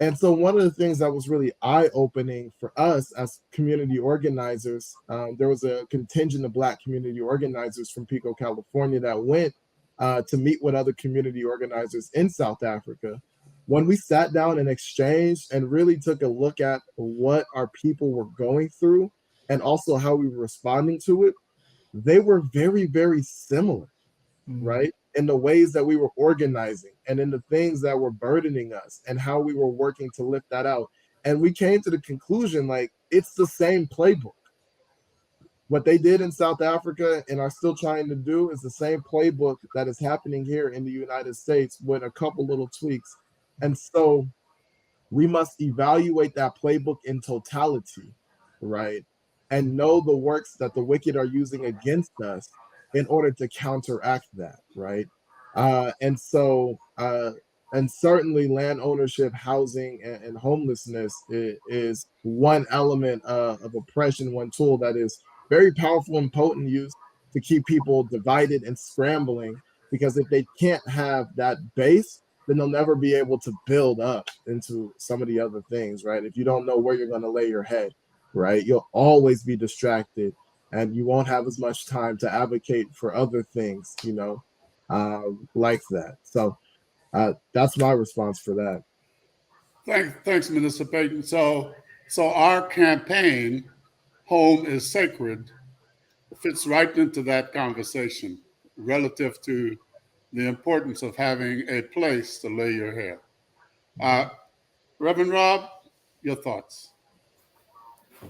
And so one of the things that was really eye-opening for us as community organizers, there was a contingent of Black community organizers from PICO, California that went to meet with other community organizers in South Africa. When we sat down and exchanged and really took a look at what our people were going through and also how we were responding to it, they were very, very similar, right? In the ways that we were organizing and in the things that were burdening us and how we were working to lift that out. And we came to the conclusion, like, it's the same playbook. What they did in South Africa and are still trying to do is the same playbook that is happening here in the United States with a couple little tweaks. And so we must evaluate that playbook in totality, right? And know the works that the wicked are using against us in order to counteract that, right? And certainly land ownership, housing, and homelessness is one element of oppression, one tool that is very powerful and potent use to keep people divided and scrambling, because if they can't have that base, then they'll never be able to build up into some of the other things, right? If you don't know where you're going to lay your head, right, you'll always be distracted and you won't have as much time to advocate for other things, like that. So that's my response for that. Thanks, Minister Payton. So our campaign, Home is Sacred, fits right into that conversation relative to the importance of having a place to lay your head. Reverend Rob, your thoughts?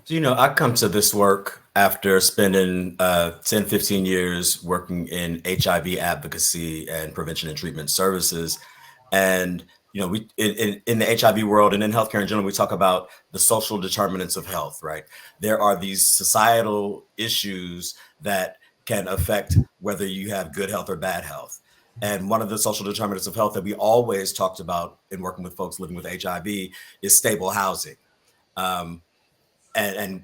So, I come to this work after spending 10, 15 years working in HIV advocacy and prevention and treatment services. And, we in the HIV world and in healthcare in general, we talk about the social determinants of health, right? There are these societal issues that can affect whether you have good health or bad health. And one of the social determinants of health that we always talked about in working with folks living with HIV is stable housing. And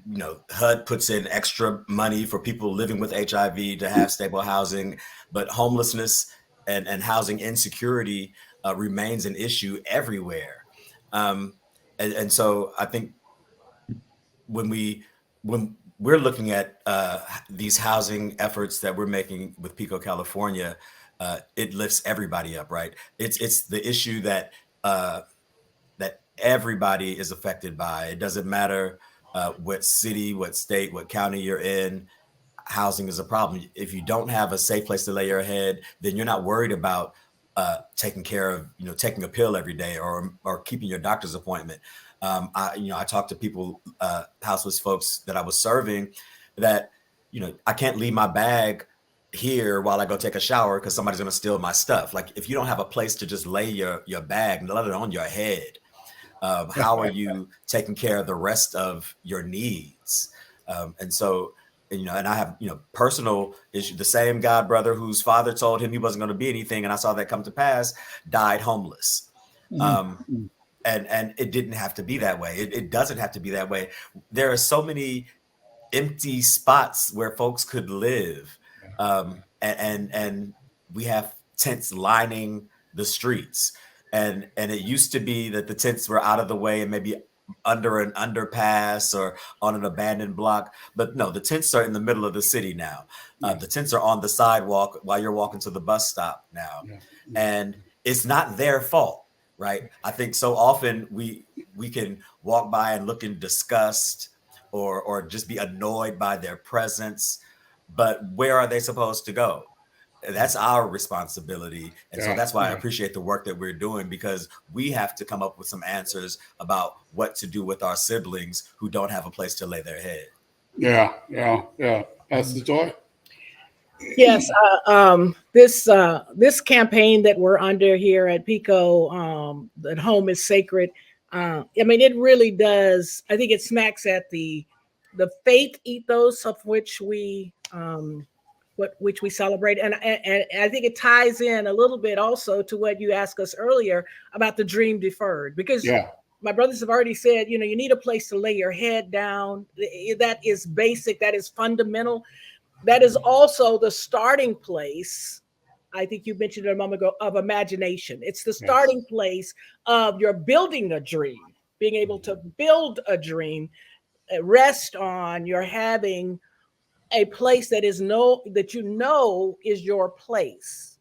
HUD puts in extra money for people living with HIV to have stable housing, but homelessness and housing insecurity remains an issue everywhere. And so I think when we're looking at these housing efforts that we're making with PICO California, it lifts everybody up, right? It's the issue that that everybody is affected by. It doesn't matter what city, what state, what county you're in. Housing is a problem. If you don't have a safe place to lay your head, then you're not worried about taking care of, taking a pill every day or keeping your doctor's appointment. I talked to people, houseless folks that I was serving, that, I can't leave my bag here while I go take a shower because somebody's going to steal my stuff. Like, if you don't have a place to just lay your bag, let it on your head, how are you taking care of the rest of your needs? And so, and I have, personal issue. The same God brother whose father told him he wasn't going to be anything, and I saw that come to pass, died homeless. And it didn't have to be that way. It doesn't have to be that way. There are so many empty spots where folks could live. And we have tents lining the streets. And it used to be that the tents were out of the way and maybe under an underpass or on an abandoned block. But no, the tents are in the middle of the city now. The tents are on the sidewalk while you're walking to the bus stop now. And it's not their fault, right? I think so often we can walk by and look in disgust or just be annoyed by their presence. But where are they supposed to go? That's our responsibility. And so that's why I appreciate the work that we're doing, because we have to come up with some answers about what to do with our siblings who don't have a place to lay their head. Yeah. Pastor Joy? Yes, this campaign that we're under here at PICO, that Home is Sacred. It really does. I think it smacks at the faith ethos of which we celebrate, and I think it ties in a little bit also to what you asked us earlier about the Dream Deferred, because my brothers have already said, you need a place to lay your head down. That is basic. That is fundamental. That is also the starting place. I think you mentioned it a moment ago, of imagination. It's the starting place of your building a dream, being able to build a dream, rest on your having a place that is is your place.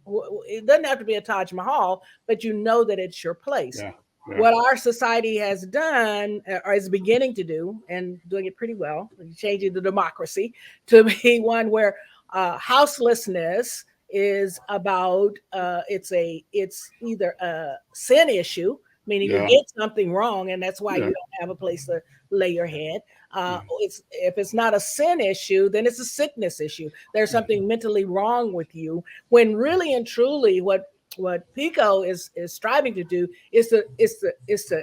It doesn't have to be a Taj Mahal, but that it's your place. Yeah. Yeah. What our society has done, or is beginning to do, and doing it pretty well, changing the democracy to be one where houselessness is about it's either a sin issue, meaning you did something wrong, and that's why you don't have a place to lay your head. If it's not a sin issue, then it's a sickness issue. There's something mentally wrong with you. When really and truly, what PICO is striving to do is to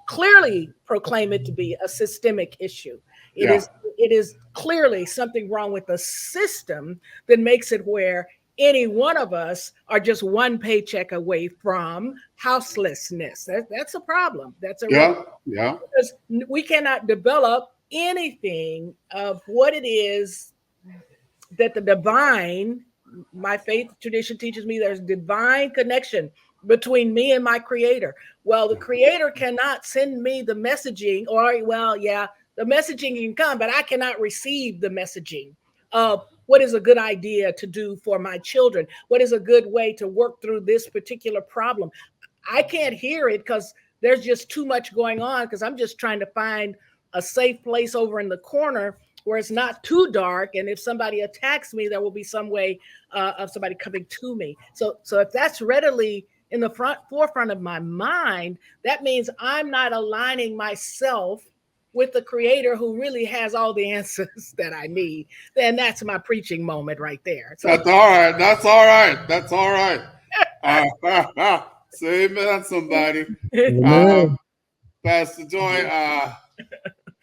clearly proclaim it to be a systemic issue. It is clearly something wrong with the system that makes it where any one of us are just one paycheck away from houselessness. That's a problem. That's a because we cannot develop anything of what it is that the divine, my faith tradition teaches me there's divine connection between me and my creator. Well, the creator cannot send me the messaging, the messaging can come, but I cannot receive the messaging of what is a good idea to do for my children? What is a good way to work through this particular problem? I can't hear it because there's just too much going on, because I'm just trying to find a safe place over in the corner where it's not too dark. And if somebody attacks me, there will be some way of somebody coming to me. So if that's readily in the forefront of my mind, that means I'm not aligning myself with the creator who really has all the answers that I need. Then that's my preaching moment right there. So, that's all right. That's all right. That's all right. Say amen, somebody. Pastor Joy,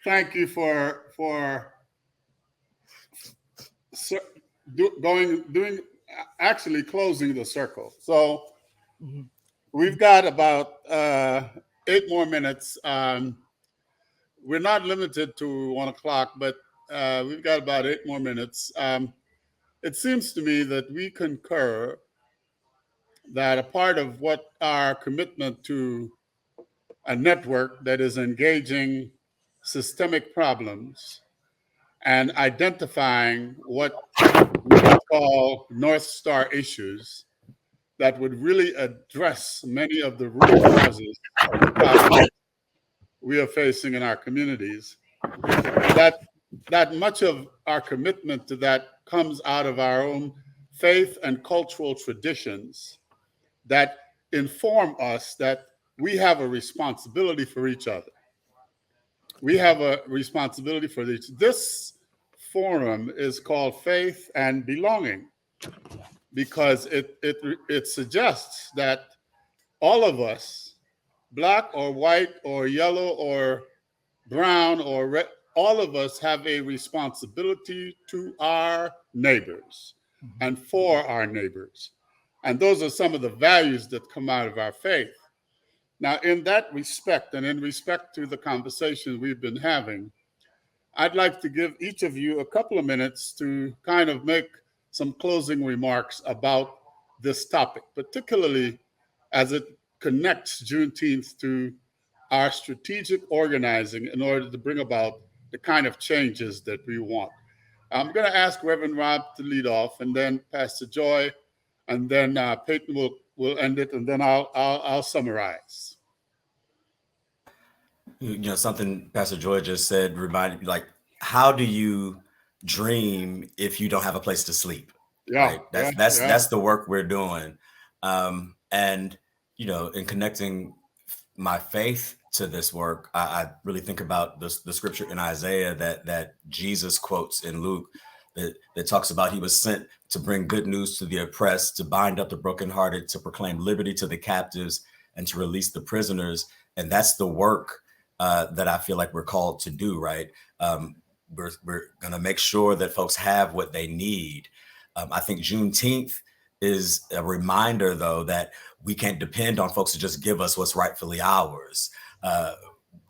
thank you for closing the circle. So we've got about 8 more minutes. We're not limited to 1 o'clock, but we've got about 8 more minutes. It seems to me that we concur that a part of what our commitment to a network that is engaging systemic problems and identifying what we call North Star issues that would really address many of the root causes of the problems we are facing in our communities, that much of our commitment to that comes out of our own faith and cultural traditions that inform us that we have a responsibility for each other. We have a responsibility for each. This forum is called Faith and Belonging because it suggests that all of us, Black or white or yellow or brown or red, all of us have a responsibility to our neighbors and for our neighbors. And those are some of the values that come out of our faith. Now, in that respect, and in respect to the conversation we've been having, I'd like to give each of you a couple of minutes to kind of make some closing remarks about this topic, particularly as it connects Juneteenth to our strategic organizing in order to bring about the kind of changes that we want. I'm going to ask Reverend Rob to lead off, and then Pastor Joy, and then Payton will end it, and then I'll summarize. Something Pastor Joy just said reminded me, like, how do you dream if you don't have a place to sleep? Yeah, right? That's the work we're doing. And in connecting my faith to this work, I really think about the scripture in Isaiah that Jesus quotes in Luke that talks about he was sent to bring good news to the oppressed, to bind up the brokenhearted, to proclaim liberty to the captives, and to release the prisoners. And that's the work that I feel like we're called to do, right? We're going to make sure that folks have what they need. I think Juneteenth is a reminder, though, that we can't depend on folks to just give us what's rightfully ours.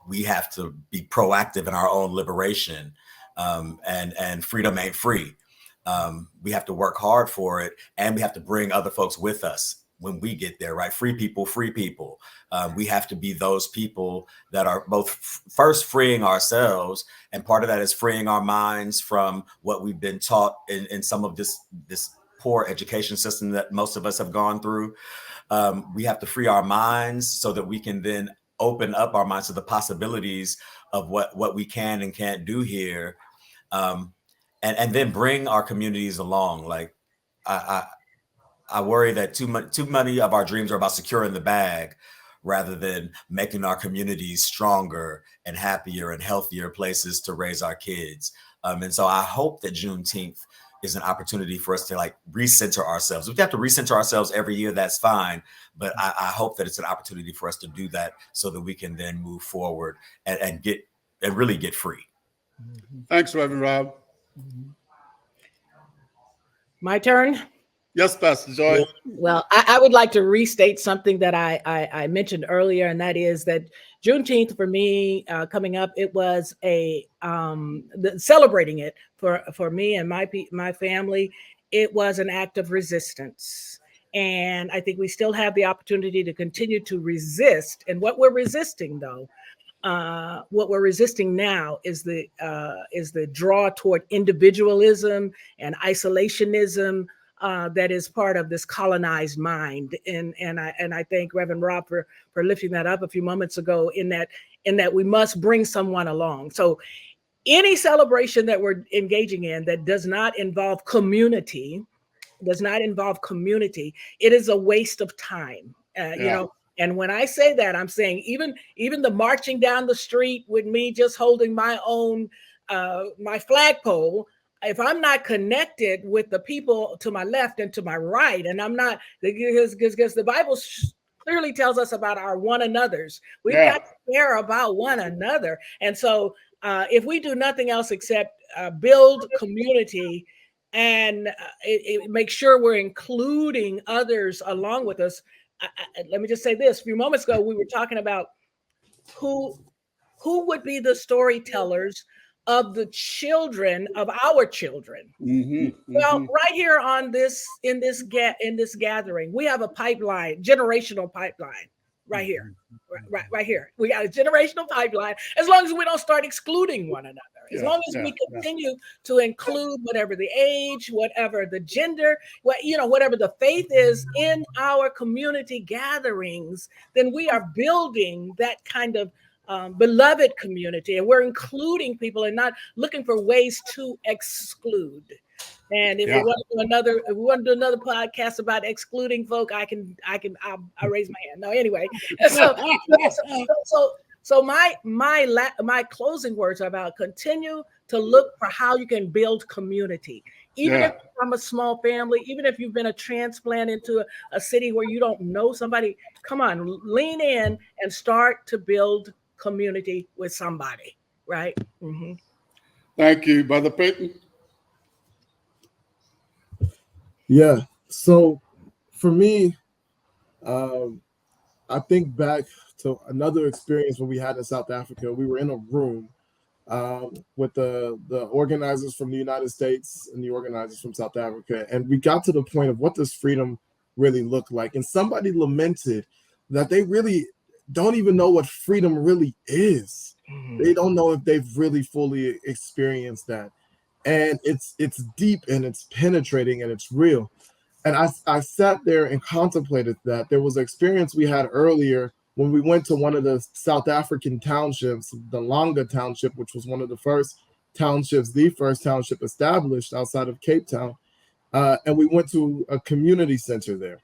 we have to be proactive in our own liberation, and freedom ain't free. We have to work hard for it, and we have to bring other folks with us when we get there, right? Free people, free people. We have to be those people that are both first freeing ourselves, and part of that is freeing our minds from what we've been taught in some of this poor education system that most of us have gone through. We have to free our minds so that we can then open up our minds to the possibilities of what we can and can't do here, and then bring our communities along. Like I worry that too many of our dreams are about securing the bag rather than making our communities stronger and happier and healthier places to raise our kids. And so I hope that Juneteenth is an opportunity for us to like recenter ourselves. If we have to recenter ourselves every year, that's fine. But I hope that it's an opportunity for us to do that so that we can then move forward and really get free. Thanks, Reverend Rob. My turn. Yes, Pastor Joy. Well, I would like to restate something that I mentioned earlier, and that is that Juneteenth for me coming up, it was celebrating it for me and my family. It was an act of resistance, and I think we still have the opportunity to continue to resist. And what we're resisting, though, what we're resisting now is the draw toward individualism and isolationism. That is part of this colonized mind, and I thank Reverend Rob for lifting that up a few moments ago. In that we must bring someone along. So any celebration that we're engaging in that does not involve community, it is a waste of time. You know. And when I say that, I'm saying even the marching down the street with me just holding my own my flagpole. If I'm not connected with the people to my left and to my right, and I'm not, because the Bible clearly tells us about our one another's, we've got to care about one another. And so if we do nothing else except build community and make sure we're including others along with us, let me just say this. A few moments ago, we were talking about who would be the storytellers of the children of our children. Well, right here on in this gathering, we have a pipeline, generational pipeline, right here, right here. We got a generational pipeline. As long as we don't start excluding one another, as long as we continue to include whatever the age, whatever the gender, whatever the faith is in our community gatherings, then we are building that kind of beloved community, and we're including people and not looking for ways to exclude. And if we want to do another podcast about excluding folk, I'll raise my hand. No, anyway. So my closing words are about continue to look for how you can build community. Even if you're from a small family, even if you've been a transplant into a city where you don't know somebody, come on, lean in and start to build community with somebody, right? Thank you, Brother Payton. Yeah. So for me, I think back to another experience when we had in South Africa. We were in a room with the organizers from the United States and the organizers from South Africa, and we got to the point of what does freedom really look like. And somebody lamented that they really don't even know what freedom really is. They don't know if they've really fully experienced that. And it's deep and it's penetrating and it's real. And I sat there and contemplated that. There was an experience we had earlier when we went to one of the South African townships, the Langa Township, which was one of the first townships, the first township established outside of Cape Town. And we went to a community center there.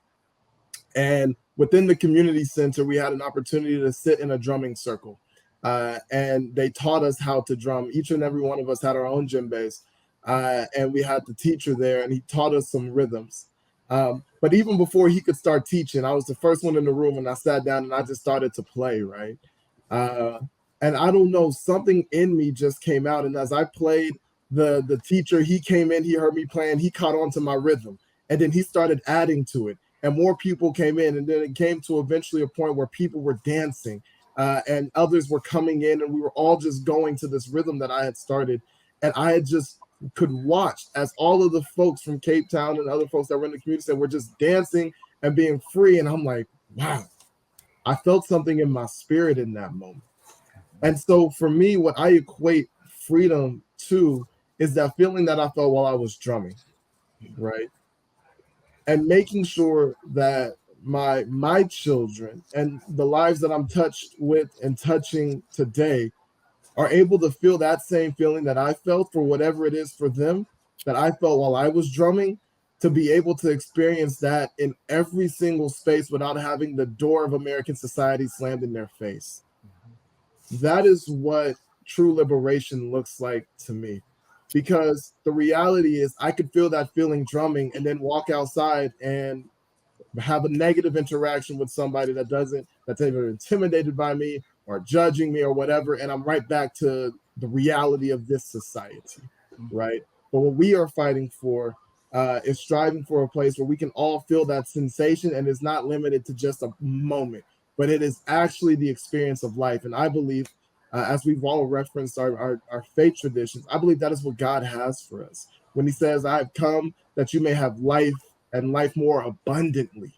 And within the community center, we had an opportunity to sit in a drumming circle. And they taught us how to drum. Each and every one of us had our own djembes. And we had the teacher there, and he taught us some rhythms. But even before he could start teaching, I was the first one in the room, and I sat down and I just started to play, right? And I don't know, something in me just came out. And as I played, the teacher, he came in, he heard me playing, he caught on to my rhythm. And then he started adding to it. And more people came in, and then it came to eventually a point where people were dancing. and others were coming in, and we were all just going to this rhythm that I had started. And I had just could watch as all of the folks from Cape Town and other folks that were in the community said were just dancing and being free. And I'm like, wow, I felt something in my spirit in that moment. And so for me, what I equate freedom to is that feeling that I felt while I was drumming, right? And making sure that my children and the lives that I'm touched with and touching today are able to feel that same feeling that I felt for whatever it is for them that I felt while I was drumming, to be able to experience that in every single space without having the door of American society slammed in their face. That is what true liberation looks like to me. Because the reality is I could feel that feeling drumming and then walk outside and have a negative interaction with somebody that's either intimidated by me or judging me or whatever, and I'm right back to the reality of this society, right? But what we are fighting for is striving for a place where we can all feel that sensation, and it's not limited to just a moment, but it is actually the experience of life. And I believe, as we've all referenced our faith traditions, I believe that is what God has for us. When he says, I have come that you may have life and life more abundantly,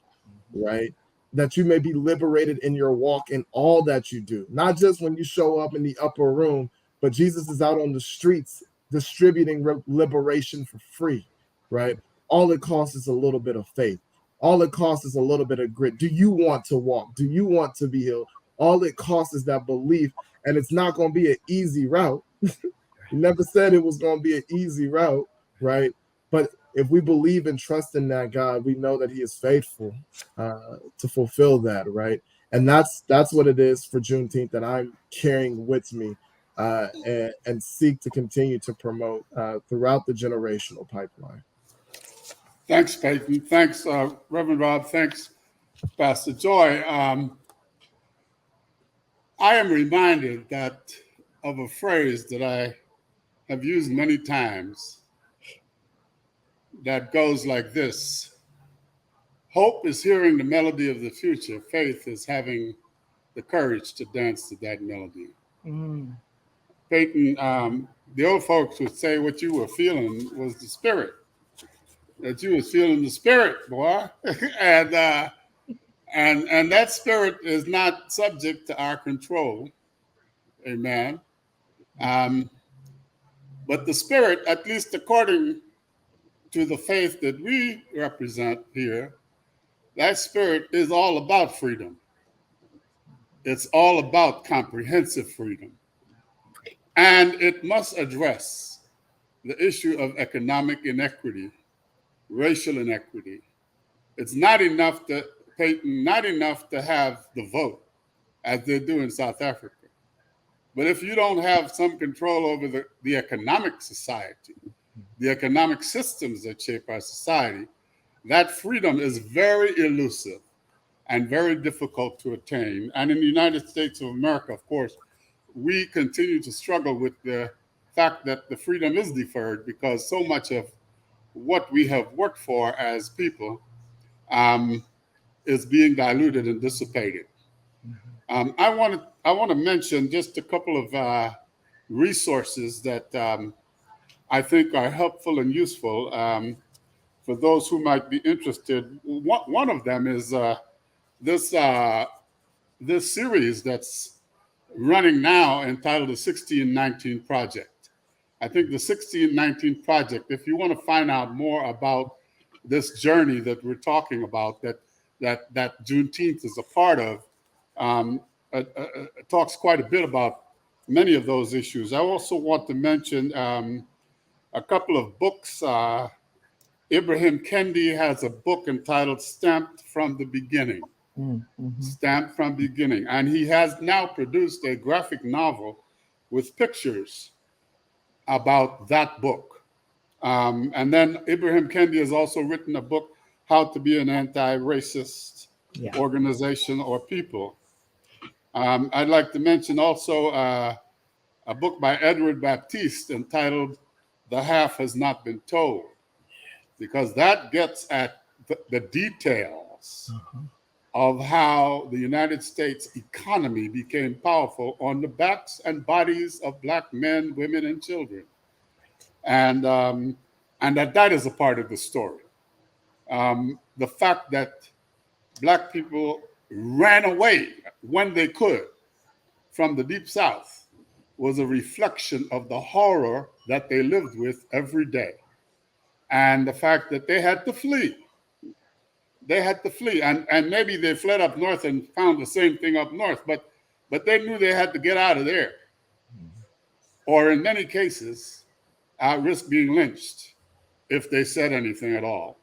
right? That you may be liberated in your walk in all that you do, not just when you show up in the upper room, but Jesus is out on the streets distributing liberation for free, right? All it costs is a little bit of faith. All it costs is a little bit of grit. Do you want to walk? Do you want to be healed? All it costs is that belief, and it's not going to be an easy route. He never said it was going to be an easy route, right? But if we believe and trust in that God, we know that he is faithful to fulfill that, right? And that's what it is for Juneteenth that I'm carrying with me and seek to continue to promote throughout the generational pipeline. Thanks, Payton. Thanks, Reverend Rob. Thanks, Pastor Joy. I am reminded of a phrase that I have used many times that goes like this: hope is hearing the melody of the future. Faith is having the courage to dance to that melody. Payton, the old folks would say what you were feeling was the spirit. That you was feeling the spirit, boy. and that spirit is not subject to our control. Amen. But the spirit, at least according to the faith that we represent here, that spirit is all about freedom. It's all about comprehensive freedom. And it must address the issue of economic inequity, racial inequity. It's not enough to, Payton, not enough to have the vote, as they do in South Africa. But if you don't have some control over the economic society, the economic systems that shape our society, that freedom is very elusive and very difficult to attain. And in the United States of America, of course, we continue to struggle with the fact that the freedom is deferred because so much of what we have worked for as people is being diluted and dissipated. I want to mention just a couple of resources that I think are helpful and useful for those who might be interested. One of them is this series that's running now entitled the 1619 Project. I think the 1619 Project, if you want to find out more about this journey that we're talking about, that Juneteenth is a part of, talks quite a bit about many of those issues. I also want to mention a couple of books. Ibrahim Kendi has a book entitled Stamped from the Beginning. Stamped from the Beginning. And he has now produced a graphic novel with pictures about that book. And then Ibrahim Kendi has also written a book, How to Be an Anti-Racist Organization or People. I'd like to mention also a book by Edward Baptiste entitled The Half Has Not Been Told, because that gets at the details of how the United States economy became powerful on the backs and bodies of Black men, women, and children. And that is a part of the story. The fact that Black people ran away when they could from the Deep South was a reflection of the horror that they lived with every day. And the fact that they had to flee. They had to flee. And maybe they fled up north and found the same thing up north, but they knew they had to get out of there. Or in many cases, risk being lynched if they said anything at all.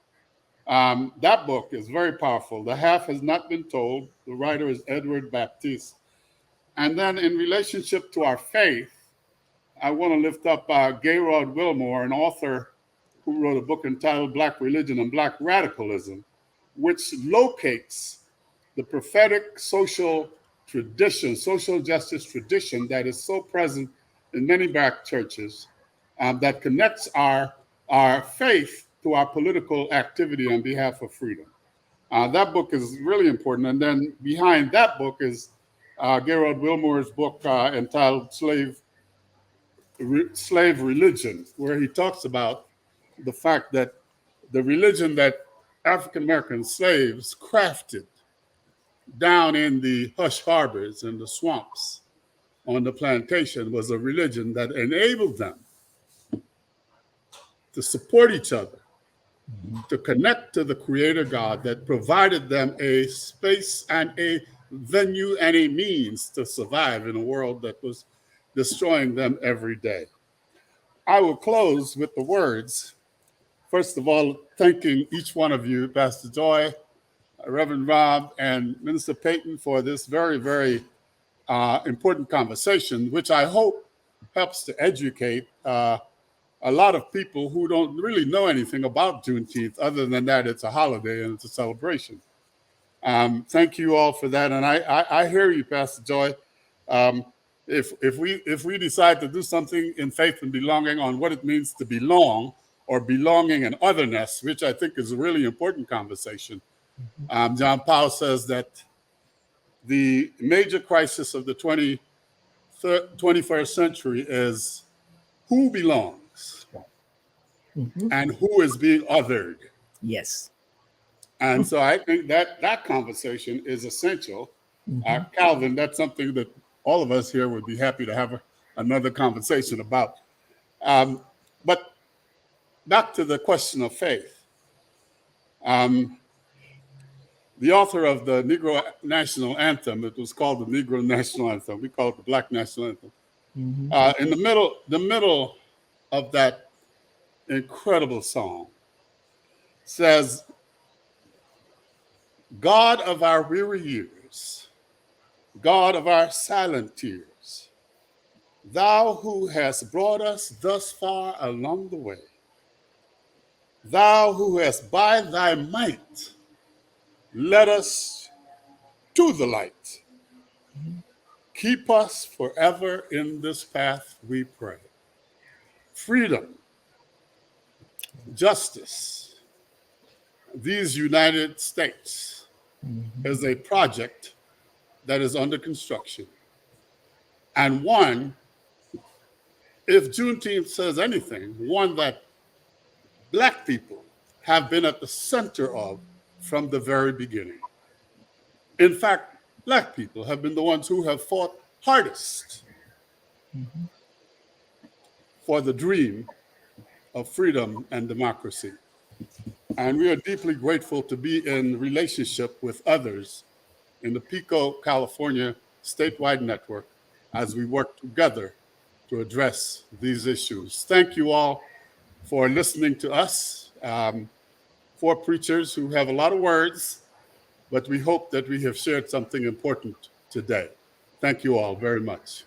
That book is very powerful. The Half Has Not Been Told. The writer is Edward Baptiste. And then in relationship to our faith, I want to lift up Gaylord Wilmore, an author who wrote a book entitled Black Religion and Black Radicalism, which locates the prophetic social tradition, social justice tradition that is so present in many Black churches that connects our faith to our political activity on behalf of freedom. That book is really important. And then behind that book is Gaylord Wilmore's book entitled Slave Religion, where he talks about the fact that the religion that African-American slaves crafted down in the hush harbors and the swamps on the plantation was a religion that enabled them to support each other, to connect to the Creator God that provided them a space and a venue and a means to survive in a world that was destroying them every day. I will close with the words, first of all, thanking each one of you, Pastor Joy, Reverend Rob, and Minister Payton for this very, very important conversation, which I hope helps to educate a lot of people who don't really know anything about Juneteenth, other than that it's a holiday and it's a celebration. Thank you all for that. And I hear you, Pastor Joy. If we decide to do something in faith and belonging on what it means to belong or belonging and otherness, which I think is a really important conversation. John Powell says that the major crisis of the 21st century is who belongs and who is being othered. Yes. And so I think that conversation is essential. Calvin, that's something that all of us here would be happy to have another conversation about. But back to the question of faith. The author of the Negro National Anthem, it was called the Negro National Anthem. We call it the Black National Anthem. In the middle of that incredible song says, God of our weary years, God of our silent tears, thou who hast brought us thus far along the way, thou who hast by thy might led us to the light, keep us forever in this path, we pray. Freedom, justice, these United States is a project that is under construction. And one, if Juneteenth says anything, one that Black people have been at the center of from the very beginning. In fact, Black people have been the ones who have fought hardest for the dream of freedom and democracy. And we are deeply grateful to be in relationship with others in the PICO California statewide network as we work together to address these issues. Thank you all for listening to us, four preachers who have a lot of words, but we hope that we have shared something important today. Thank you all very much.